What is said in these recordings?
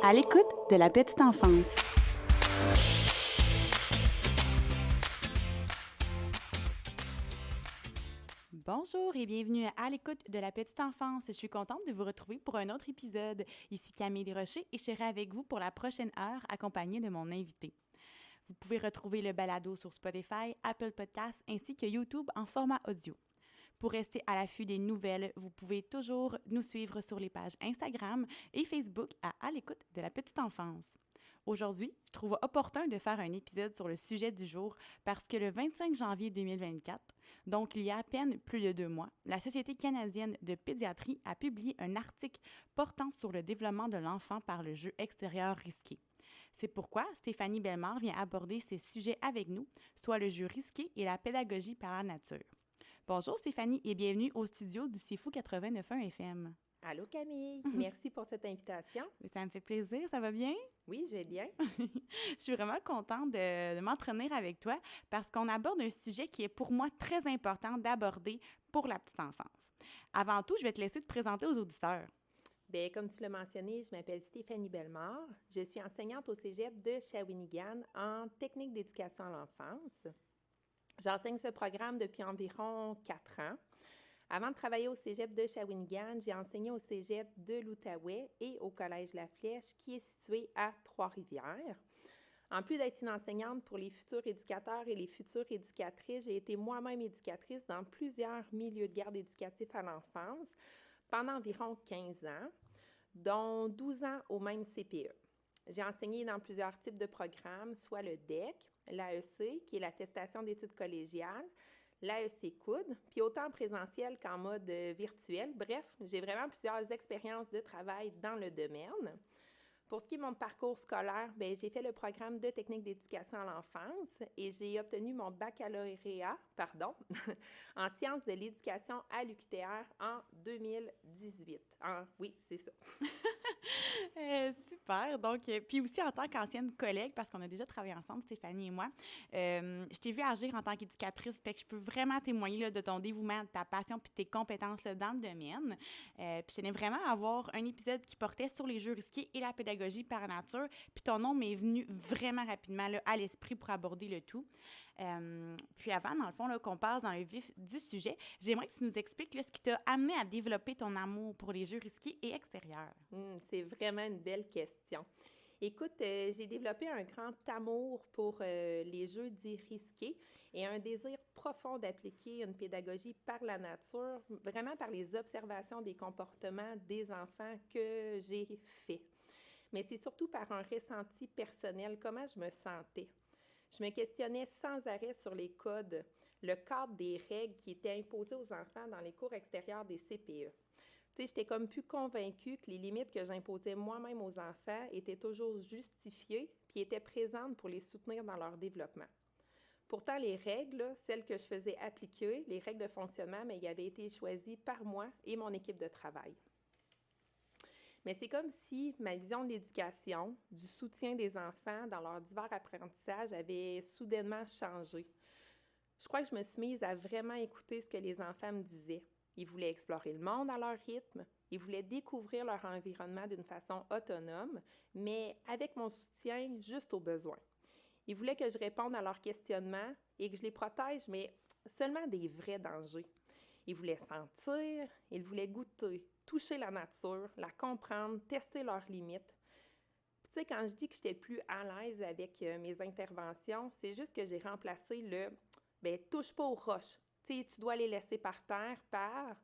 À l'écoute de la petite enfance. Bonjour et bienvenue à l'écoute de la petite enfance. Je suis contente de vous retrouver pour un autre épisode. Ici Camille Desrochers et je serai avec vous pour la prochaine heure accompagnée de mon invité. Vous pouvez retrouver le balado sur Spotify, Apple Podcasts ainsi que YouTube en format audio. Pour rester à l'affût des nouvelles, vous pouvez toujours nous suivre sur les pages Instagram et Facebook à l'écoute de la petite enfance. Aujourd'hui, je trouve opportun de faire un épisode sur le sujet du jour parce que le 25 janvier 2024, donc il y a à peine plus de 2 mois, la Société canadienne de pédiatrie a publié un article portant sur le développement de l'enfant par le jeu extérieur risqué. C'est pourquoi Stéphanie Bellemare vient aborder ces sujets avec nous, soit le jeu risqué et la pédagogie par la nature. Bonjour Stéphanie et bienvenue au studio du C'est Fou 89.1 FM. Allô Camille, merci pour cette invitation. Ça me fait plaisir, ça va bien? Oui, je vais bien. Je suis vraiment contente de m'entraîner avec toi parce qu'on aborde un sujet qui est pour moi très important d'aborder pour la petite enfance. Avant tout, je vais te laisser te présenter aux auditeurs. Bien, comme tu l'as mentionné, je m'appelle Stéphanie Bellemare. Je suis enseignante au cégep de Shawinigan en technique d'éducation à l'enfance. J'enseigne ce programme depuis environ 4 ans. Avant de travailler au cégep de Shawinigan, j'ai enseigné au cégep de l'Outaouais et au collège La Flèche, qui est situé à Trois-Rivières. En plus d'être une enseignante pour les futurs éducateurs et les futures éducatrices, j'ai été moi-même éducatrice dans plusieurs milieux de garde éducatifs à l'enfance pendant environ 15 ans, dont 12 ans au même CPE. J'ai enseigné dans plusieurs types de programmes, soit le DEC, l'AEC, qui est l'attestation d'études collégiales, l'AEC COUD, puis autant en présentiel qu'en mode virtuel. Bref, j'ai vraiment plusieurs expériences de travail dans le domaine. Pour ce qui est de mon parcours scolaire, bien, j'ai fait le programme de technique d'éducation à l'enfance et j'ai obtenu mon baccalauréat, en sciences de l'éducation à l'UQTR en 2018. Oui, c'est ça. Super. Donc, puis aussi en tant qu'ancienne collègue, parce qu'on a déjà travaillé ensemble, Stéphanie et moi, je t'ai vu agir en tant qu'éducatrice, fait que je peux vraiment témoigner là, de ton dévouement, de ta passion puis de tes compétences là, dans le domaine. Puis je tenais vraiment à avoir un épisode qui portait sur les jeux risqués et la pédagogie par nature. Puis ton nom m'est venu vraiment rapidement là, à l'esprit pour aborder le tout. Puis avant, dans le fond, là, qu'on passe dans le vif du sujet, j'aimerais que tu nous expliques là, ce qui t'a amené à développer ton amour pour les jeux risqués et extérieurs. C'est vraiment une belle question. Écoute, j'ai développé un grand amour pour les jeux dits risqués et un désir profond d'appliquer une pédagogie par la nature, vraiment par les observations des comportements des enfants que j'ai fait. Mais c'est surtout par un ressenti personnel, comment je me sentais. Je me questionnais sans arrêt sur les codes, le cadre des règles qui étaient imposées aux enfants dans les cours extérieurs des CPE. Tu sais, j'étais comme plus convaincue que les limites que j'imposais moi-même aux enfants étaient toujours justifiées puis étaient présentes pour les soutenir dans leur développement. Pourtant, les règles, celles que je faisais appliquer, les règles de fonctionnement, mais elles avaient été choisies par moi et mon équipe de travail. Mais c'est comme si ma vision de l'éducation, du soutien des enfants dans leurs divers apprentissages avait soudainement changé. Je crois que je me suis mise à vraiment écouter ce que les enfants me disaient. Ils voulaient explorer le monde à leur rythme, ils voulaient découvrir leur environnement d'une façon autonome, mais avec mon soutien juste aux besoins. Ils voulaient que je réponde à leurs questionnements et que je les protège, mais seulement des vrais dangers. Ils voulaient sentir, ils voulaient goûter, toucher la nature, la comprendre, tester leurs limites. Puis tu sais, quand je dis que j'étais plus à l'aise avec mes interventions, c'est juste que j'ai remplacé le « ben touche pas aux roches ». Tu sais, tu dois les laisser par terre par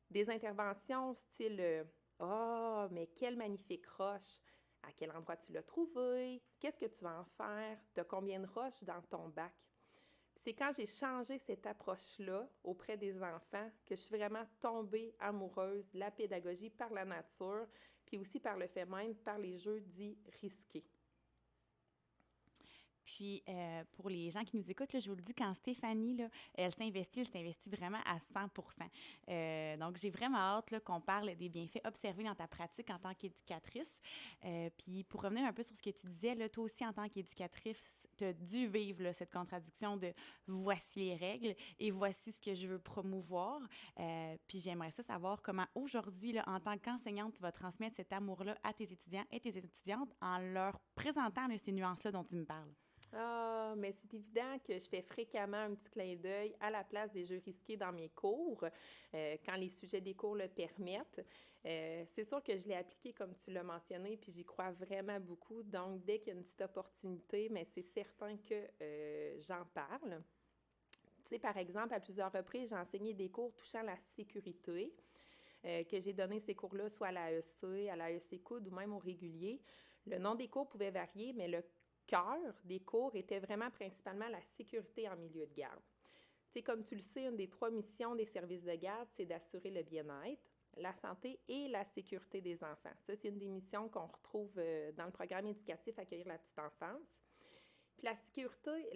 des interventions style « oh, mais quelle magnifique roche! À quel endroit tu l'as trouvée? Qu'est-ce que tu vas en faire? Tu as combien de roches dans ton bac? » C'est quand j'ai changé cette approche-là auprès des enfants que je suis vraiment tombée amoureuse de la pédagogie par la nature, puis aussi par le fait même, par les jeux dits risqués. Puis, pour les gens qui nous écoutent, là, je vous le dis, quand Stéphanie, là, elle s'investit vraiment à 100%. Donc, j'ai vraiment hâte là, qu'on parle des bienfaits observés dans ta pratique en tant qu'éducatrice. Puis, pour revenir un peu sur ce que tu disais, là, toi aussi, en tant qu'éducatrice, as dû vivre là, cette contradiction de voici les règles et voici ce que je veux promouvoir. Puis j'aimerais ça savoir comment aujourd'hui, là, en tant qu'enseignante, tu vas transmettre cet amour-là à tes étudiants et tes étudiantes en leur présentant là, ces nuances-là dont tu me parles. Ah, mais c'est évident que je fais fréquemment un petit clin d'œil à la place des jeux risqués dans mes cours, quand les sujets des cours le permettent. C'est sûr que je l'ai appliqué comme tu l'as mentionné, puis j'y crois vraiment beaucoup. Donc, dès qu'il y a une petite opportunité, mais c'est certain que j'en parle. Tu sais, par exemple, à plusieurs reprises, j'ai enseigné des cours touchant la sécurité, que j'ai donné ces cours-là soit à l'AEC, à l'AEC Coude ou même au régulier. Le nom des cours pouvait varier, mais le cœur des cours était vraiment principalement la sécurité en milieu de garde. Tu sais, comme tu le sais, une des 3 missions des services de garde, c'est d'assurer le bien-être, la santé et la sécurité des enfants. Ça, c'est une des missions qu'on retrouve dans le programme éducatif Accueillir la petite enfance. Puis la sécurité,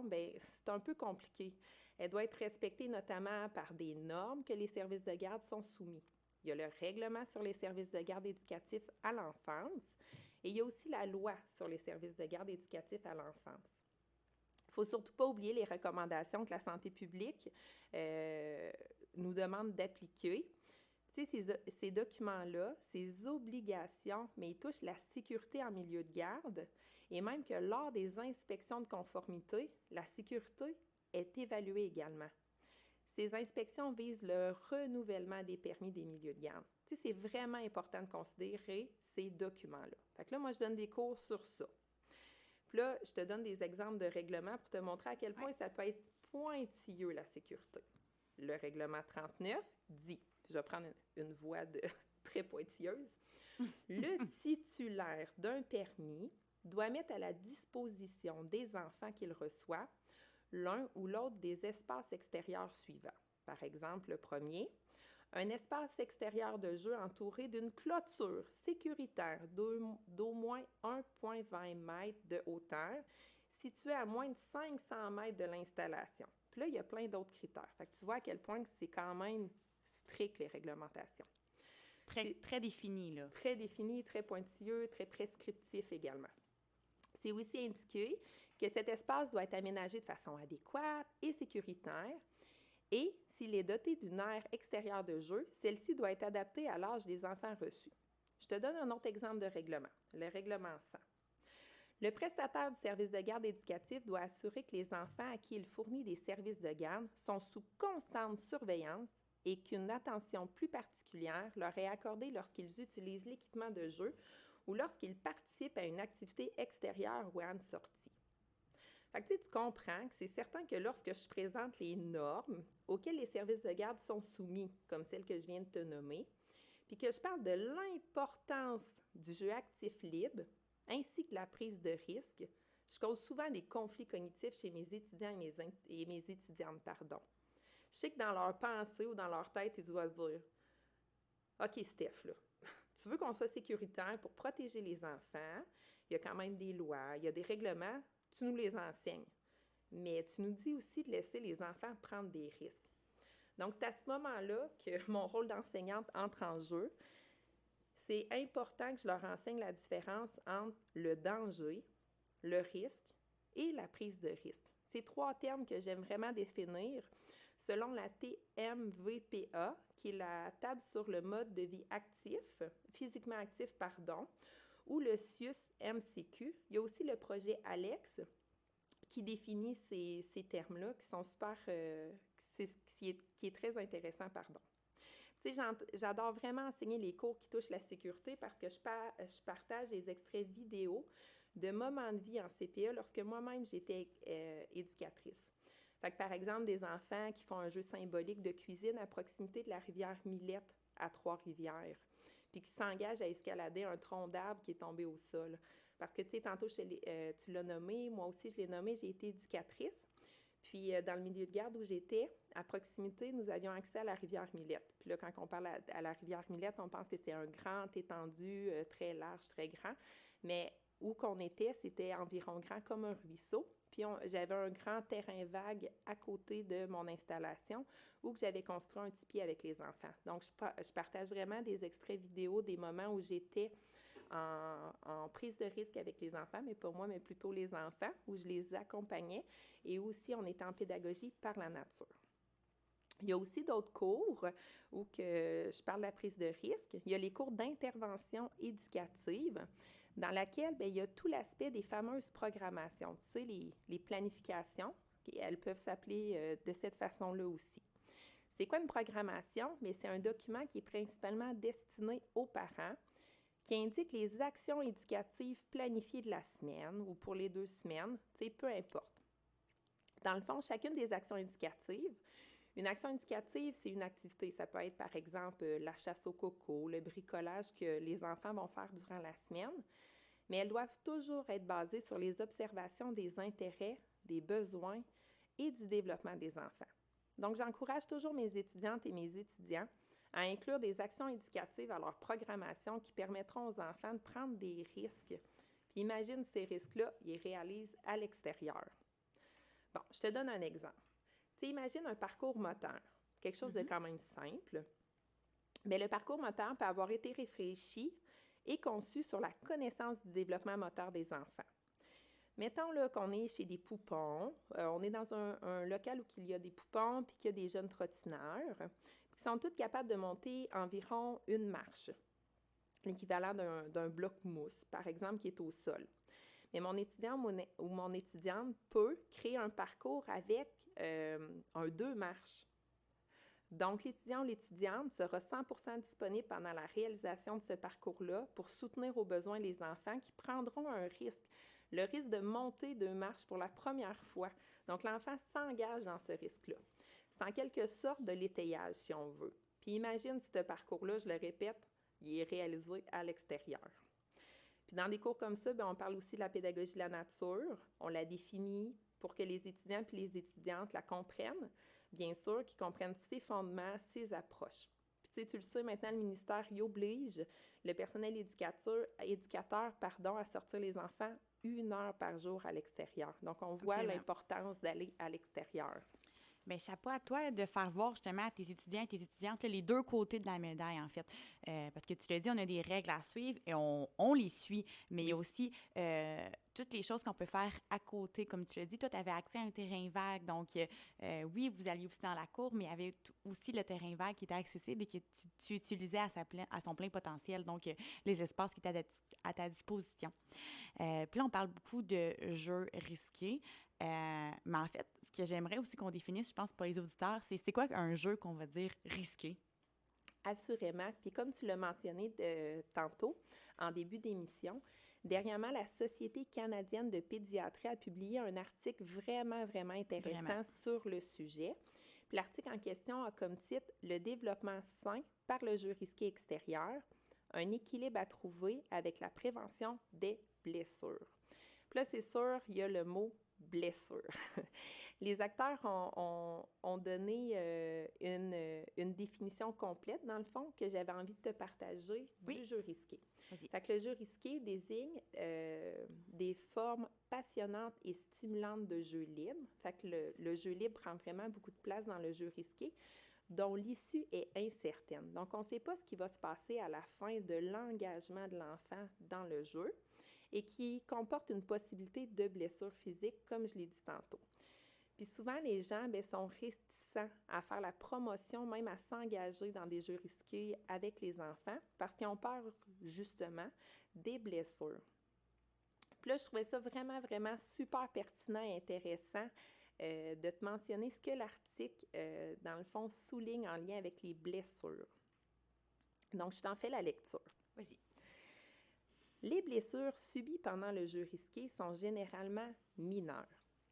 ben, c'est un peu compliqué. Elle doit être respectée notamment par des normes que les services de garde sont soumis. Il y a le règlement sur les services de garde éducatifs à l'enfance et il y a aussi la loi sur les services de garde éducatifs à l'enfance. Il ne faut surtout pas oublier les recommandations que la santé publique nous demande d'appliquer. Tu sais, ces documents-là, ces obligations, mais ils touchent la sécurité en milieu de garde et même que lors des inspections de conformité, la sécurité est évaluée également. Ces inspections visent le renouvellement des permis des milieux de garde. Tu sais, c'est vraiment important de considérer ces documents-là. Fait que là, moi, je donne des cours sur ça. Puis là, je te donne des exemples de règlements pour te montrer à quel point ça peut être pointilleux, la sécurité. Le règlement 39 dit, je vais prendre une voix très pointilleuse, le titulaire d'un permis doit mettre à la disposition des enfants qu'il reçoit l'un ou l'autre des espaces extérieurs suivants. Par exemple, le premier, un espace extérieur de jeu entouré d'une clôture sécuritaire d'au moins 1,20 m de hauteur, situé à moins de 500 mètres de l'installation. Puis là, il y a plein d'autres critères. Fait que tu vois à quel point c'est quand même strict, les réglementations. Très défini, là. Très défini, très pointilleux, très prescriptif également. C'est aussi indiqué que cet espace doit être aménagé de façon adéquate et sécuritaire. Et s'il est doté d'une aire extérieure de jeu, celle-ci doit être adaptée à l'âge des enfants reçus. Je te donne un autre exemple de règlement, le règlement 100. Le prestataire du service de garde éducatif doit assurer que les enfants à qui il fournit des services de garde sont sous constante surveillance et qu'une attention plus particulière leur est accordée lorsqu'ils utilisent l'équipement de jeu ou lorsqu'ils participent à une activité extérieure ou à une sortie. Fait que, tu comprends que c'est certain que lorsque je présente les normes auxquelles les services de garde sont soumis, comme celles que je viens de te nommer, puis que je parle de l'importance du jeu actif libre, ainsi que la prise de risque, je cause souvent des conflits cognitifs chez mes étudiants et mes étudiantes. Je sais que dans leur pensée ou dans leur tête, ils doivent se dire « OK, Steph, là, tu veux qu'on soit sécuritaire pour protéger les enfants, il y a quand même des lois, il y a des règlements, tu nous les enseignes. Mais tu nous dis aussi de laisser les enfants prendre des risques. » Donc, c'est à ce moment-là que mon rôle d'enseignante entre en jeu. C'est important que je leur enseigne la différence entre le danger, le risque et la prise de risque. Ces 3 termes que j'aime vraiment définir selon la TMVPA, qui est la table sur le mode de vie actif, physiquement actif, ou le CIUS-MCQ. Il y a aussi le projet ALEX qui définit ces termes-là, qui sont super, qui est très intéressant. Tu sais, j'adore vraiment enseigner les cours qui touchent la sécurité parce que je partage des extraits vidéo de moments de vie en CPE lorsque moi-même j'étais éducatrice. Fait que, par exemple, des enfants qui font un jeu symbolique de cuisine à proximité de la rivière Millette à Trois-Rivières, puis qui s'engagent à escalader un tronc d'arbre qui est tombé au sol. Parce que, tu sais, tantôt, tu l'as nommé, moi aussi, je l'ai nommé, j'ai été éducatrice. Puis, dans le milieu de garde où j'étais, à proximité, nous avions accès à la rivière Millette. Puis là, quand on parle à la rivière Millette, on pense que c'est un grand étendu, très large, très grand. Mais où qu'on était, c'était environ grand comme un ruisseau. Puis j'avais un grand terrain vague à côté de mon installation où j'avais construit un tipi avec les enfants. Donc, je partage vraiment des extraits vidéo des moments où j'étais en prise de risque avec les enfants, mais pas moi, mais plutôt les enfants, où je les accompagnais, et aussi on était en pédagogie par la nature. Il y a aussi d'autres cours où que je parle de la prise de risque. Il y a les cours d'intervention éducative, dans laquelle il y a tout l'aspect des fameuses programmations. Tu sais, les planifications, elles peuvent s'appeler de cette façon-là aussi. C'est quoi une programmation? Bien, c'est un document qui est principalement destiné aux parents, qui indique les actions éducatives planifiées de la semaine ou pour les 2 semaines, tu sais, peu importe. Dans le fond, chacune des actions éducatives, une action éducative, c'est une activité. Ça peut être, par exemple, la chasse au coco, le bricolage que les enfants vont faire durant la semaine, mais elles doivent toujours être basées sur les observations des intérêts, des besoins et du développement des enfants. Donc, j'encourage toujours mes étudiantes et mes étudiants à inclure des actions éducatives à leur programmation qui permettront aux enfants de prendre des risques. Puis imagine ces risques-là, ils les réalisent à l'extérieur. Bon, je te donne un exemple. Tu sais, imagine un parcours moteur, quelque chose de quand même simple. Bien, le parcours moteur peut avoir été réfléchi et conçu sur la connaissance du développement moteur des enfants. Mettons là, qu'on est chez des poupons, on est dans un local où il y a des poupons puis qu'il y a des jeunes trottineurs qui sont tous capables de monter environ une marche, l'équivalent d'un bloc mousse, par exemple, qui est au sol. Mais mon étudiant ou mon étudiante peut créer un parcours avec un 2 marches. Donc, l'étudiant ou l'étudiante sera 100% disponible pendant la réalisation de ce parcours-là pour soutenir aux besoins les enfants qui prendront un risque, le risque de monter 2 marches pour la première fois. Donc, l'enfant s'engage dans ce risque-là. C'est en quelque sorte de l'étayage, si on veut. Puis imagine si ce parcours-là, je le répète, il est réalisé à l'extérieur. Puis dans des cours comme ça, bien, on parle aussi de la pédagogie de la nature. On la définit pour que les étudiants et les étudiantes la comprennent. Bien sûr, qu'ils comprennent ses fondements, ses approches. Puis tu sais, tu le sais, maintenant, le ministère y oblige le personnel éducateur, à sortir les enfants 1 heure par jour à l'extérieur. Donc, on voit l'importance d'aller à l'extérieur. Bien, chapeau à toi de faire voir justement à tes étudiants et tes étudiantes là, les 2 côtés de la médaille, en fait. Parce que tu l'as dit, on a des règles à suivre et on les suit, mais il y a aussi toutes les choses qu'on peut faire à côté. Comme tu l'as dit, toi, tu avais accès à un terrain vague. Donc, oui, vous alliez aussi dans la cour, mais il y avait aussi le terrain vague qui était accessible et que tu utilisais à son plein potentiel. Donc, les espaces qui étaient à ta disposition. Puis là, on parle beaucoup de jeux risqués. Mais en fait, ce que j'aimerais aussi qu'on définisse, je pense, pour les auditeurs, c'est quoi un jeu qu'on va dire risqué? Assurément. Puis comme tu l'as mentionné tantôt, en début d'émission, dernièrement, la Société canadienne de pédiatrie a publié un article vraiment, vraiment intéressant sur le sujet. Puis l'article en question a comme titre « Le développement sain par le jeu risqué extérieur, un équilibre à trouver avec la prévention des blessures ». Puis là, c'est sûr, il y a le mot blessure. Les acteurs ont donné une définition complète, dans le fond, que j'avais envie de te partager du jeu risqué. Fait que le jeu risqué désigne des formes passionnantes et stimulantes de jeu libre. Fait que le jeu libre prend vraiment beaucoup de place dans le jeu risqué, dont l'issue est incertaine. Donc, on ne sait pas ce qui va se passer à la fin de l'engagement de l'enfant dans le jeu et qui comporte une possibilité de blessure physique, comme je l'ai dit tantôt. Puis souvent, les gens sont réticents à faire la promotion, même à s'engager dans des jeux risqués avec les enfants parce qu'ils ont peur, justement, des blessures. Puis là, je trouvais ça vraiment, vraiment super pertinent et intéressant de te mentionner ce que l'article, dans le fond, souligne en lien avec les blessures. Donc, je t'en fais la lecture. Vas-y. Les blessures subies pendant le jeu risqué sont généralement mineures.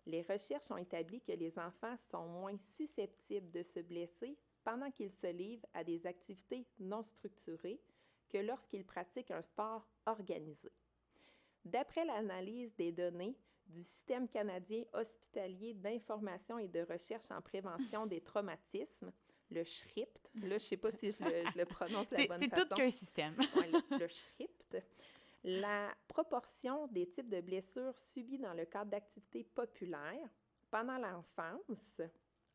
Les recherches ont établi que les enfants sont moins susceptibles de se blesser pendant qu'ils se livrent à des activités non structurées que lorsqu'ils pratiquent un sport organisé. D'après l'analyse des données du Système canadien hospitalier d'information et de recherche en prévention des traumatismes, le SHRIPT, là, je ne sais pas si je le prononce de la bonne façon. C'est tout qu'un système. Ouais, le SHRIPT. La proportion des types de blessures subies dans le cadre d'activités populaires pendant l'enfance,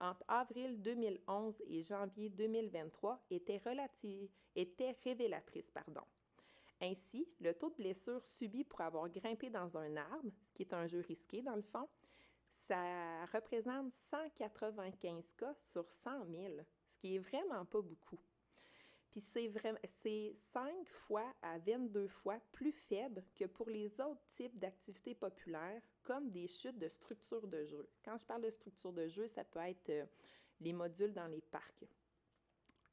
entre avril 2011 et janvier 2023, était révélatrice. Ainsi, le taux de blessure subi pour avoir grimpé dans un arbre, ce qui est un jeu risqué dans le fond, ça représente 195 cas sur 100 000, ce qui est vraiment pas beaucoup. Puis c'est 5 fois à 22 fois plus faible que pour les autres types d'activités populaires, comme des chutes de structures de jeu. Quand je parle de structures de jeu, ça peut être les modules dans les parcs.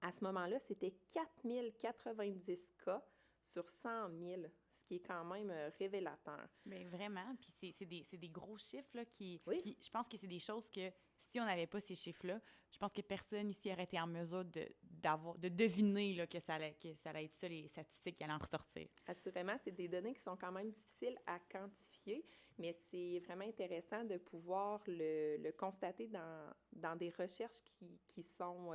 À ce moment-là, c'était 4090 cas sur 100 000, ce qui est quand même révélateur. Bien, vraiment. Puis c'est des gros chiffres, là, qui... Oui. Puis je pense que c'est des choses que, si on n'avait pas ces chiffres-là, je pense que personne ici aurait été en mesure de deviner là, que ça allait être ça, les statistiques qui allaient en ressortir. Assurément, c'est des données qui sont quand même difficiles à quantifier, mais c'est vraiment intéressant de pouvoir le constater dans des recherches qui sont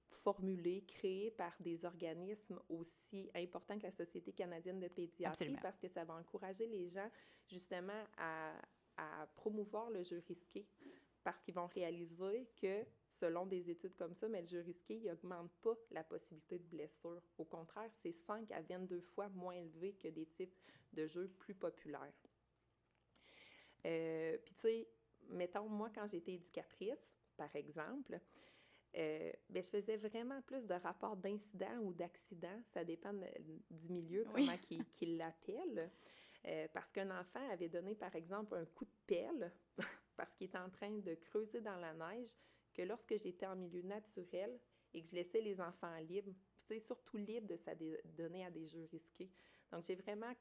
formulées, créées par des organismes aussi importants que la Société canadienne de pédiatrie. Absolument. Parce que ça va encourager les gens justement à promouvoir le jeu risqué, parce qu'ils vont réaliser que, selon des études comme ça, mais le jeu risqué, il n'augmente pas la possibilité de blessure. Au contraire, c'est 5 à 22 fois moins élevé que des types de jeux plus populaires. Puis tu sais, mettons, moi, quand j'étais éducatrice, par exemple, je faisais vraiment plus de rapports d'incidents ou d'accidents, ça dépend du milieu, Oui. comment qu'il l'appelle. Parce qu'un enfant avait donné, par exemple, un coup de pelle parce qu'il était en train de creuser dans la neige, que lorsque j'étais en milieu naturel et que je laissais les enfants libres, puis tu sais, surtout libres de s'adonner à des jeux risqués. Donc, j'ai vraiment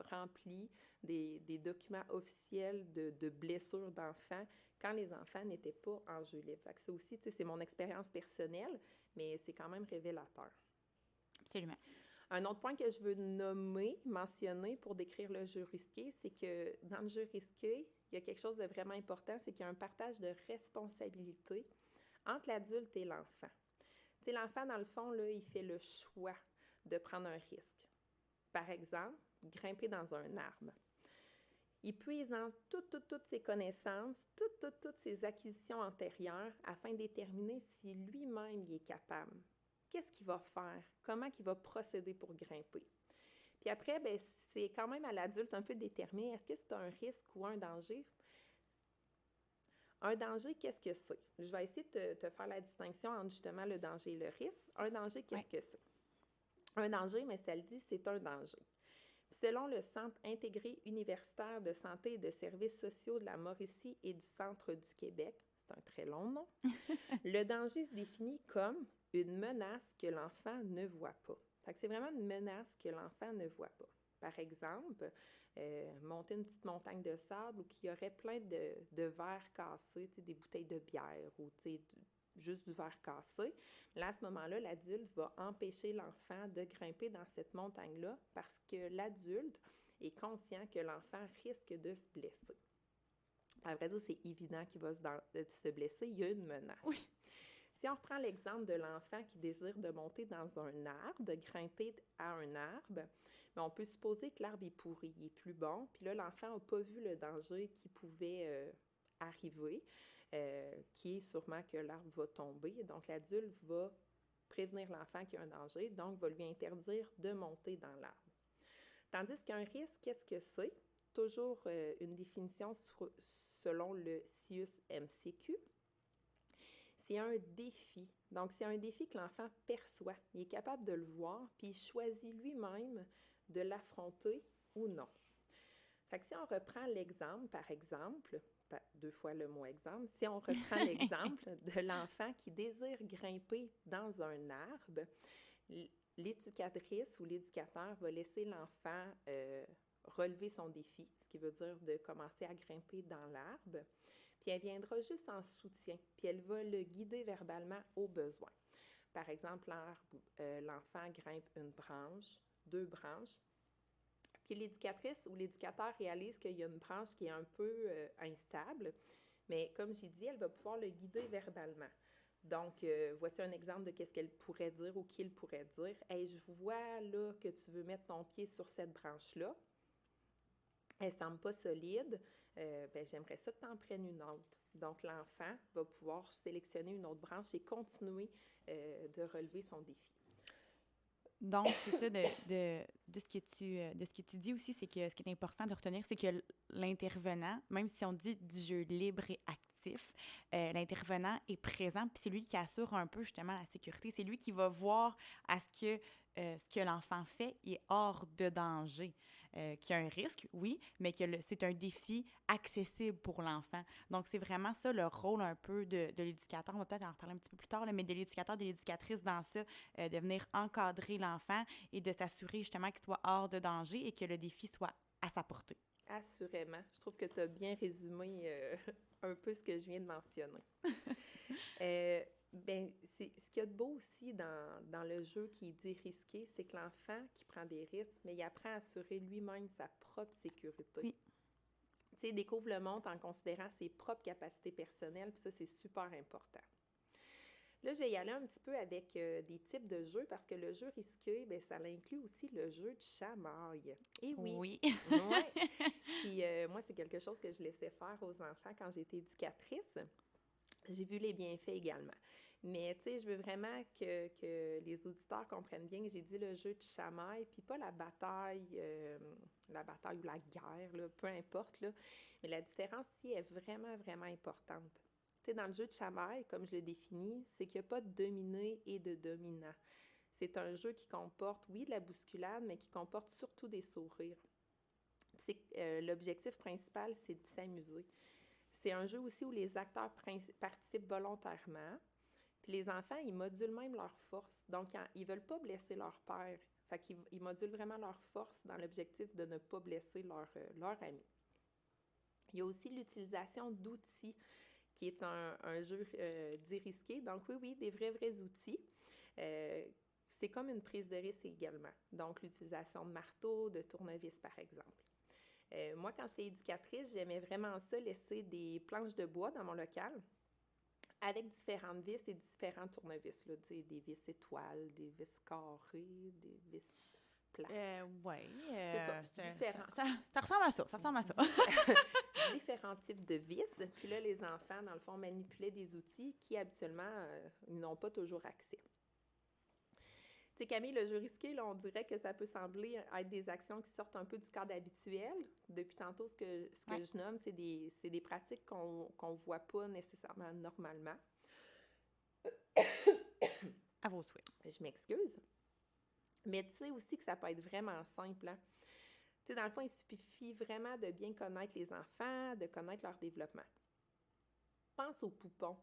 rempli des documents officiels de blessures d'enfants quand les enfants n'étaient pas en jeu libre. Fait que ça aussi, tu sais, c'est mon expérience personnelle, mais c'est quand même révélateur. Absolument. Un autre point que je veux mentionner pour décrire le jeu risqué, c'est que dans le jeu risqué, il y a quelque chose de vraiment important, c'est qu'il y a un partage de responsabilité entre l'adulte et l'enfant. Tu sais, l'enfant, dans le fond, là, il fait le choix de prendre un risque. Par exemple, grimper dans un arbre. Il puise dans toutes ses connaissances, toutes ses acquisitions antérieures afin de déterminer si lui-même il est capable. Qu'est-ce qu'il va faire? Comment il va procéder pour grimper? Puis après, bien, c'est quand même à l'adulte un peu de déterminer est-ce que c'est un risque ou un danger? Un danger, qu'est-ce que c'est? Je vais essayer de te faire la distinction entre justement le danger et le risque. Un danger, qu'est-ce que c'est? Un danger, mais ça le dit, c'est un danger. Puis selon le Centre intégré universitaire de santé et de services sociaux de la Mauricie et du Centre du Québec, c'est un très long nom, le danger se définit comme une menace que l'enfant ne voit pas. Fait que c'est vraiment une menace que l'enfant ne voit pas. Par exemple, monter une petite montagne de sable où il y aurait plein de verres cassés, des bouteilles de bière ou juste du verre cassé. Là, à ce moment-là, l'adulte va empêcher l'enfant de grimper dans cette montagne-là parce que l'adulte est conscient que l'enfant risque de se blesser. À vrai dire, c'est évident qu'il va se blesser, il y a une menace. Oui. Si on reprend l'exemple de l'enfant qui désire de monter dans un arbre, de grimper à un arbre, bien, on peut supposer que l'arbre est pourri, il est plus bon, puis là, l'enfant n'a pas vu le danger qui pouvait arriver, qui est sûrement que l'arbre va tomber. Donc, l'adulte va prévenir l'enfant qu'il y a un danger, donc va lui interdire de monter dans l'arbre. Tandis qu'un risque, qu'est-ce que c'est? Toujours une définition selon le CIUS-MCQ. C'est un défi. Donc, c'est un défi que l'enfant perçoit. Il est capable de le voir, puis il choisit lui-même de l'affronter ou non. Fait que si on reprend l'exemple, par exemple, 2 fois le mot exemple, si on reprend l'exemple de l'enfant qui désire grimper dans un arbre, l'éducatrice ou l'éducateur va laisser l'enfant relever son défi, ce qui veut dire de commencer à grimper dans l'arbre. Puis elle viendra juste en soutien, puis elle va le guider verbalement au besoin. Par exemple, l'enfant grimpe une branche, 2 branches, puis l'éducatrice ou l'éducateur réalise qu'il y a une branche qui est un peu instable, mais comme j'ai dit, elle va pouvoir le guider verbalement. Donc, voici un exemple de qu'est-ce qu'elle pourrait dire ou qu'il pourrait dire. « Hey, je vois là que tu veux mettre ton pied sur cette branche-là. Elle ne semble pas solide. J'aimerais ça que tu en prennes une autre. » Donc, l'enfant va pouvoir sélectionner une autre branche et continuer de relever son défi. Donc, c'est ça, de ce que tu dis aussi, c'est que ce qui est important de retenir, c'est que l'intervenant, même si on dit du jeu libre et actif, l'intervenant est présent, puis c'est lui qui assure un peu justement la sécurité. C'est lui qui va voir à ce que l'enfant fait est hors de danger. Qu'il y a un risque, oui, mais que c'est un défi accessible pour l'enfant. Donc, c'est vraiment ça le rôle un peu de l'éducateur. On va peut-être en reparler un petit peu plus tard, là, mais de l'éducateur, de l'éducatrice dans ça, de venir encadrer l'enfant et de s'assurer justement qu'il soit hors de danger et que le défi soit à sa portée. Assurément. Je trouve que tu as bien résumé un peu ce que je viens de mentionner. C'est ce qu'il y a de beau aussi dans le jeu qui est dit risqué, c'est que l'enfant qui prend des risques, mais il apprend à assurer lui-même sa propre sécurité. Oui. Tu sais, il découvre le monde en considérant ses propres capacités personnelles, puis ça, c'est super important. Là, je vais y aller un petit peu avec des types de jeux, parce que le jeu risqué, bien, ça inclut aussi le jeu de chamaille. Et oui. Oui. Ouais. Puis moi, c'est quelque chose que je laissais faire aux enfants quand j'étais éducatrice. J'ai vu les bienfaits également. Mais, tu sais, je veux vraiment que les auditeurs comprennent bien que j'ai dit le jeu de chamaille, puis pas la bataille ou la guerre, là, peu importe, là. Mais la différence ici est vraiment, vraiment importante. Tu sais, dans le jeu de chamaille, comme je le définis, c'est qu'il n'y a pas de dominé et de dominant. C'est un jeu qui comporte, oui, de la bousculade, mais qui comporte surtout des sourires. L'objectif principal, c'est de s'amuser. C'est un jeu aussi où les acteurs participent volontairement. Puis les enfants, ils modulent même leur force. Donc, ils ne veulent pas blesser leur père. Fait qu'ils modulent vraiment leur force dans l'objectif de ne pas blesser leur ami. Il y a aussi l'utilisation d'outils, qui est un jeu dit risqué. Donc, oui, des vrais outils. C'est comme une prise de risque également. Donc, l'utilisation de marteaux, de tournevis, par exemple. Moi, quand j'étais éducatrice, j'aimais vraiment ça, laisser des planches de bois dans mon local avec différentes vis et différents tournevis, là, des vis étoiles, des vis carrées, des vis plates. Oui. C'est ça, différents. Ça ressemble à ça, Différents types de vis. Puis là, les enfants, dans le fond, manipulaient des outils qui, habituellement, ils n'ont pas toujours accès. Tu sais, Camille, le jeu risqué, là, on dirait que ça peut sembler être des actions qui sortent un peu du cadre habituel. Depuis tantôt, ce que je nomme, c'est des pratiques qu'on ne voit pas nécessairement normalement. À vos souhaits. Je m'excuse. Mais tu sais aussi que ça peut être vraiment simple. Hein? Tu sais, dans le fond, il suffit vraiment de bien connaître les enfants, de connaître leur développement. Pense aux poupons.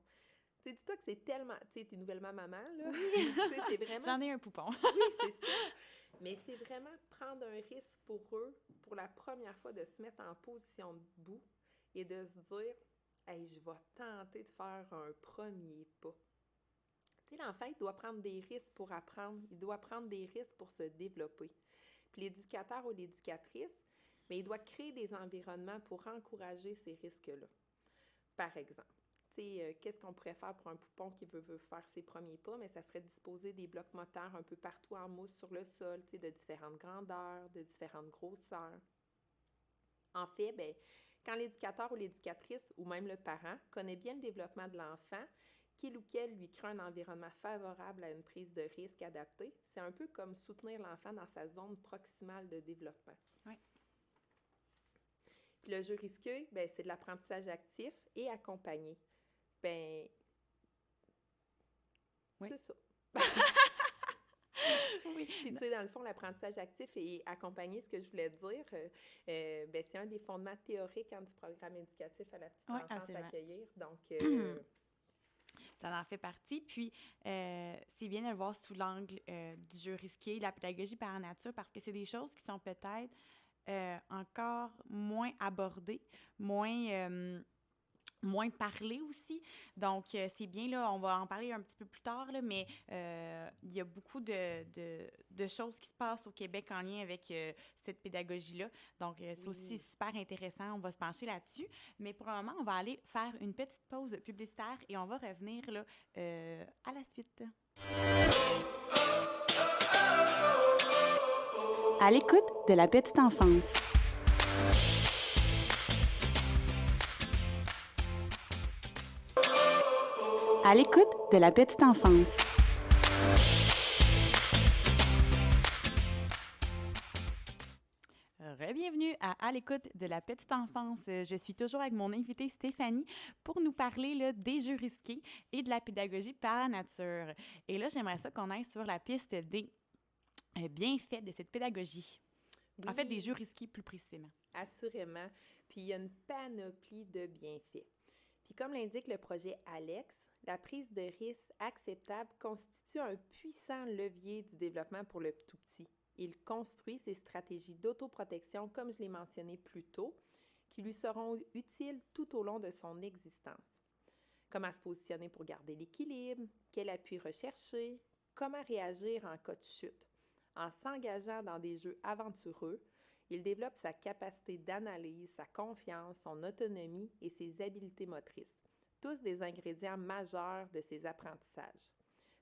Tu sais, dis-toi que c'est tellement... Tu sais, t'es nouvellement maman, là. Oui. C'est vraiment... J'en ai un poupon. Oui, c'est ça. Mais c'est vraiment prendre un risque pour eux, pour la première fois, de se mettre en position debout et de se dire « Hey, je vais tenter de faire un premier pas. » Tu sais, l'enfant, il doit prendre des risques pour apprendre. Il doit prendre des risques pour se développer. Puis l'éducateur ou l'éducatrice, mais il doit créer des environnements pour encourager ces risques-là. Par exemple, qu'est-ce qu'on pourrait faire pour un poupon qui veut faire ses premiers pas? Mais ça serait disposer des blocs moteurs un peu partout en mousse sur le sol, de différentes grandeurs, de différentes grosseurs. En fait, bien, quand l'éducateur ou l'éducatrice, ou même le parent, connaît bien le développement de l'enfant, qu'il ou qu'elle lui crée un environnement favorable à une prise de risque adaptée, c'est un peu comme soutenir l'enfant dans sa zone proximale de développement. Oui. Puis le jeu risqué, bien, c'est de l'apprentissage actif et accompagné. Ben, oui. C'est ça. Oui. Puis, tu sais, dans le fond, l'apprentissage actif et accompagné, ce que je voulais dire, ben, c'est un des fondements théoriques du programme éducatif à la petite enfance accueillir. Donc, ça en fait partie. Puis, c'est bien de le voir sous l'angle du jeu risqué, de la pédagogie par nature, parce que c'est des choses qui sont peut-être encore moins abordées, moins parlé aussi. Donc, c'est bien, là, on va en parler un petit peu plus tard, là, mais il y a beaucoup de choses qui se passent au Québec en lien avec cette pédagogie-là. Donc, c'est aussi super intéressant. On va se pencher là-dessus. Mais pour le moment, on va aller faire une petite pause publicitaire et on va revenir là, à la suite. À l'écoute de la petite enfance. À l'écoute de la petite enfance. À l'écoute de la petite enfance. Je suis toujours avec mon invitée Stéphanie pour nous parler là, des jeux risqués et de la pédagogie par la nature. Et là, j'aimerais ça qu'on aille sur la piste des bienfaits de cette pédagogie. En fait, des Oui, jeux risqués plus précisément. assurément. Puis il y a une panoplie de bienfaits. Puis comme l'indique le projet Alex, la prise de risque acceptable constitue un puissant levier du développement pour le tout petit. Il construit ses stratégies d'autoprotection, comme je l'ai mentionné plus tôt, qui lui seront utiles tout au long de son existence. Comment se positionner pour garder l'équilibre, quel appui rechercher, comment réagir en cas de chute. En s'engageant dans des jeux aventureux, il développe sa capacité d'analyse, sa confiance, son autonomie et ses habiletés motrices, tous des ingrédients majeurs de ses apprentissages.